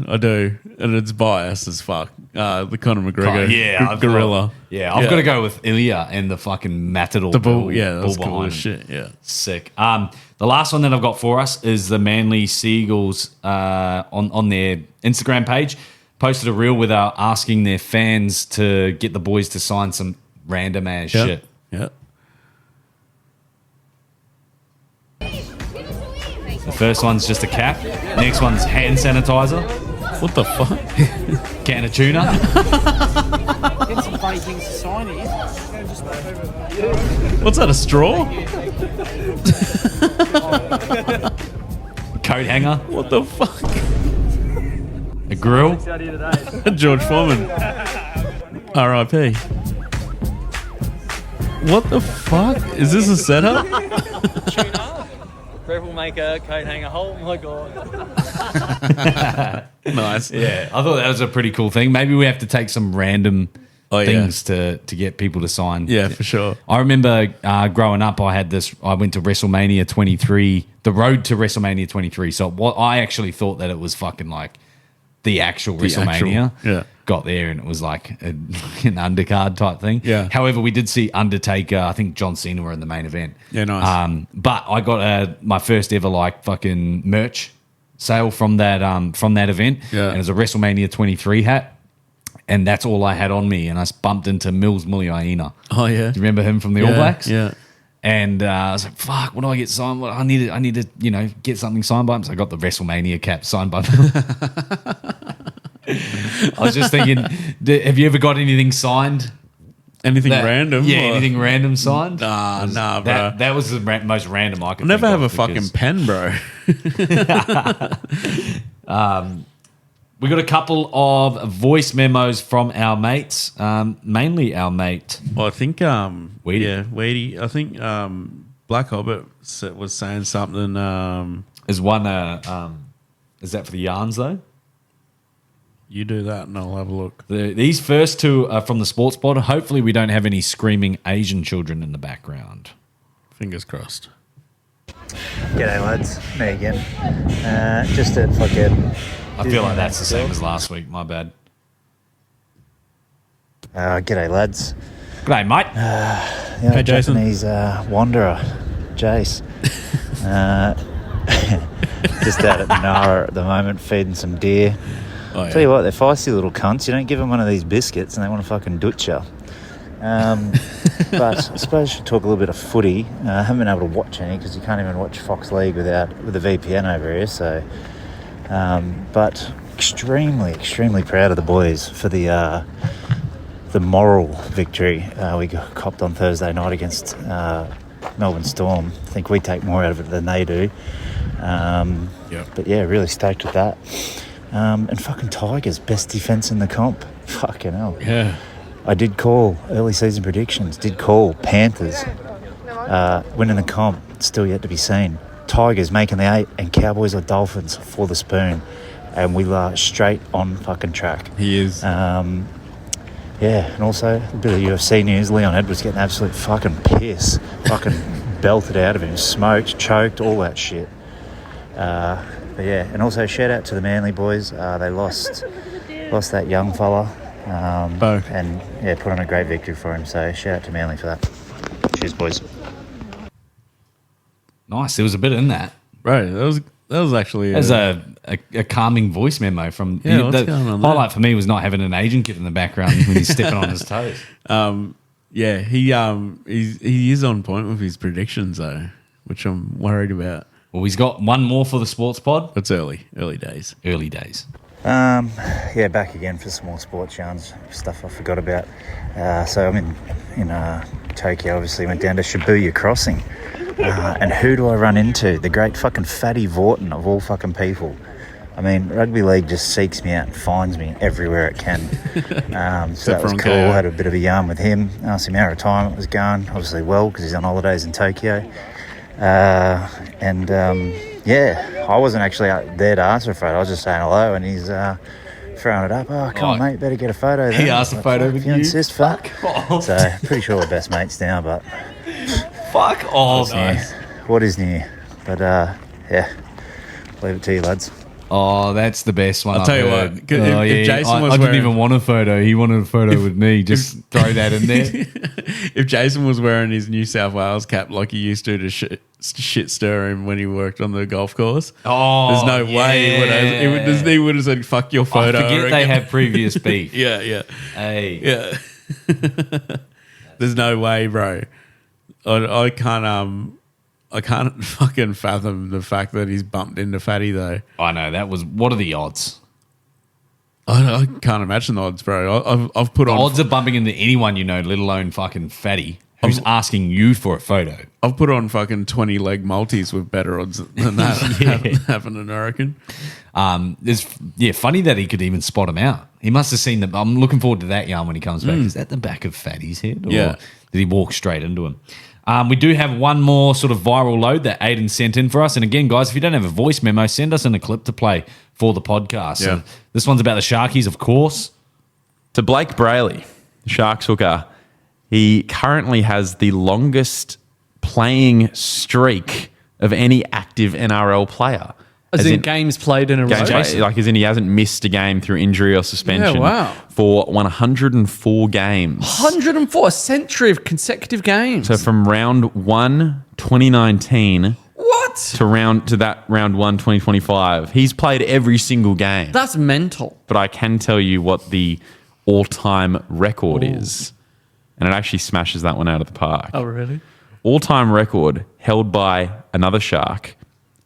I do, and it's biased as fuck. The Conor McGregor, gorilla. I've got to go with Ilya and the fucking Matador. The bull. Yeah, that's bull cool behind as him. shit. Yeah, Sick. The last one that I've got for us is the Manly Seagulls on their Instagram page posted a reel with asking their fans to get the boys to sign some random ass shit. Yeah. The first one's just a cap. Next one's hand sanitizer. What the fuck? Can of tuna. Get some funny things to sign here. What's that? A straw? Coat hanger. What the fuck? A grill. George Foreman. R.I.P. What the fuck? Is this a setup? Rebel maker, coat hanger. Oh my god! Nice. Yeah, I thought that was a pretty cool thing. Maybe we have to take some random things to get people to sign. Yeah, for sure. I remember growing up, I went to WrestleMania 23, the road to WrestleMania 23. So I actually thought that it was fucking like the actual WrestleMania. Yeah. Got there and it was like an undercard type thing. Yeah. However, we did see Undertaker, I think John Cena were in the main event. Yeah, nice. But I got my first ever like fucking merch sale from that event. Yeah. And it was a WrestleMania 23 hat. And that's all I had on me. And I bumped into Mills Muliaina. Oh yeah. Do you remember him from the All Blacks? Yeah. And I was like, fuck, what do I get signed? I need to, get something signed by him. So I got the WrestleMania cap signed by him. I was just thinking, have you ever got anything signed Anything random? Yeah, or- anything random signed? Nah, bro. That was the most random I could I'll never think have a of fucking because- pen, bro. We got a couple of voice memos from our mates, mainly our mate. Well, I think Weedy. Yeah, Weedy. I think Black Hobbit was saying something. Is one is that for the yarns though? You do that, and I'll have a look. These first two are from the sports pod. Hopefully, we don't have any screaming Asian children in the background. Fingers crossed. G'day lads, me again. Just to fucking. I feel like that's the same as last week. My bad. G'day lads. G'day, mate. Hey, Jason. Japanese wanderer, Jace. Just out at the Nara at the moment, feeding some deer. Oh, yeah. Tell you what, they're feisty little cunts. You don't give them one of these biscuits and they want to fucking dutch you. But I suppose I should talk a little bit of footy. I haven't been able to watch any because you can't even watch Fox League with a VPN over here. So, but extremely proud of the boys for the moral victory we copped on Thursday night against Melbourne Storm. I think we take more out of it than they do. But yeah, really stoked with that. And fucking Tigers, best defence in the comp. Fucking hell. Yeah. I did call early season predictions, did call Panthers winning the comp, still yet to be seen. Tigers making the 8 and Cowboys or Dolphins for the spoon. And we are straight on fucking track. He is. Yeah, and also a bit of UFC news. Leon Edwards getting absolute fucking piss. Fucking belted out of him, smoked, choked, all that shit. But yeah, and also shout out to the Manly boys. They lost that young fella. And yeah, put on a great victory for him. So shout out to Manly for that. Cheers, boys. Nice. There was a bit in that. Right. That was actually There's a calming voice memo from Yeah, what's the going on there? highlight for me was not having an Asian kid in the background when he's stepping on his toes. Yeah, he is on point with his predictions though, which I'm worried about. Well, he's got one more for the sports pod. It's early days. Early days. Yeah, back again for some more sports yarns, stuff I forgot about. So I'm in Tokyo, obviously went down to Shibuya Crossing. And who do I run into? The great fucking Fatty Vorton of all fucking people. I mean, rugby league just seeks me out and finds me everywhere it can. So that was cool. Had a bit of a yarn with him. Asked him how retirement was going. Obviously well, because he's on holidays in Tokyo. Yeah, I wasn't actually out there to answer a photo. I was just saying hello, and he's throwing it up. Oh, come on, mate, better get a photo. He then. asked a photo with you. Insist, fuck. off. So pretty sure we're best mates now, but Fuck off. what is new? But yeah, leave it to you, lads. Oh, that's the best one. I'll tell you heard. what, if Jason was I didn't wearing- even want a photo. He wanted a photo with me. Just throw that in there. If Jason was wearing his New South Wales cap like he used to shit stir him when he worked on the golf course, there's no way he would have said, fuck your photo. I forget they have previous beef. Yeah. Hey. Yeah. There's no way, bro. I can't fucking fathom the fact that he's bumped into Fatty though. I know, that was... What are the odds? I can't imagine the odds, bro. I've put The on odds of bumping into anyone you know, let alone fucking Fatty, who's asking you for a photo. I've put on fucking 20 leg multis with better odds than that happening, I reckon. Funny that he could even spot him out. He must have seen them. I'm looking forward to that yarn when he comes back. Is that the back of Fatty's head? Or Yeah. did he walk straight into him? We do have one more sort of viral load that Aiden sent in for us. And again, guys, if you don't have a voice memo, send us in a clip to play for the podcast. Yeah. So this one's about the Sharkies, of course. To Blake Brayley, the Sharks hooker, he currently has the longest playing streak of any active NRL player. As in games played in a row? Like as in he hasn't missed a game through injury or suspension for 104 games. 104, a century of consecutive games. So from round 1, 2019 what? to round 1, 2025, he's played every single game. That's mental. But I can tell you what the all-time record is. And it actually smashes that one out of the park. Oh, really? All-time record held by another Shark,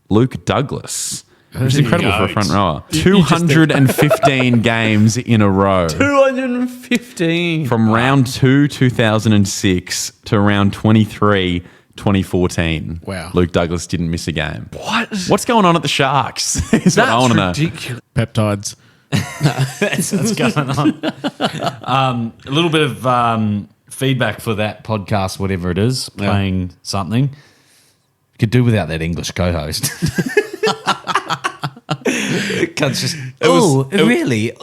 Luke Douglas. Which is incredible for a front rower. 215 games in a row. 215. From round 2, 2006 to round 23, 2014. Wow. Luke Douglas didn't miss a game. What? What's going on at the Sharks? Is what I want to know. ridiculous. Peptides. That's what's going on. A little bit of feedback for that podcast, whatever it is, playing something. Could do without that English co-host. Cunt's just, really? It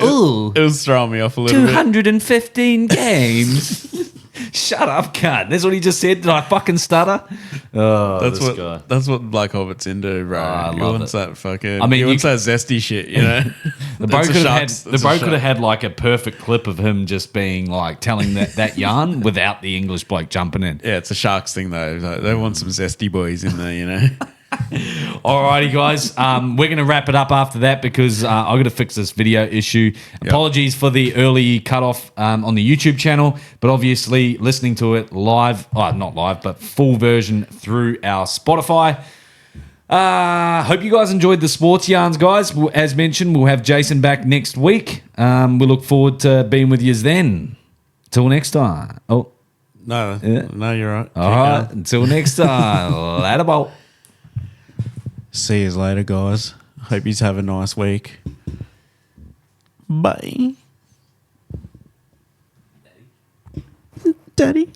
was throwing me off a little bit. 215 games. Shut up, cunt. That's what he just said. Did I fucking stutter? Oh, That's this what guy. that's what Black Hobbit's into, bro. I He love wants it. that fucking. I mean, he you wants that zesty shit, you know. The bro That's a could have had Sharks- the that's a bro Shark. could have had like a perfect clip of him just being like telling that yarn without the English bloke jumping in. Yeah, it's a Sharks thing though. Like, they want some zesty boys in there, you know. Alrighty, guys. We're going to wrap it up after that because I've got to fix this video issue. Apologies for the early cutoff on the YouTube channel, but obviously listening to it live, not live, but full version through our Spotify. Hope you guys enjoyed the sports yarns, guys. As mentioned, we'll have Jason back next week. We look forward to being with you then. Till next time. Oh, No, no, you're right. all right. Until next time. Later, ball. See you later, guys. Hope you have a nice week. Bye. Daddy.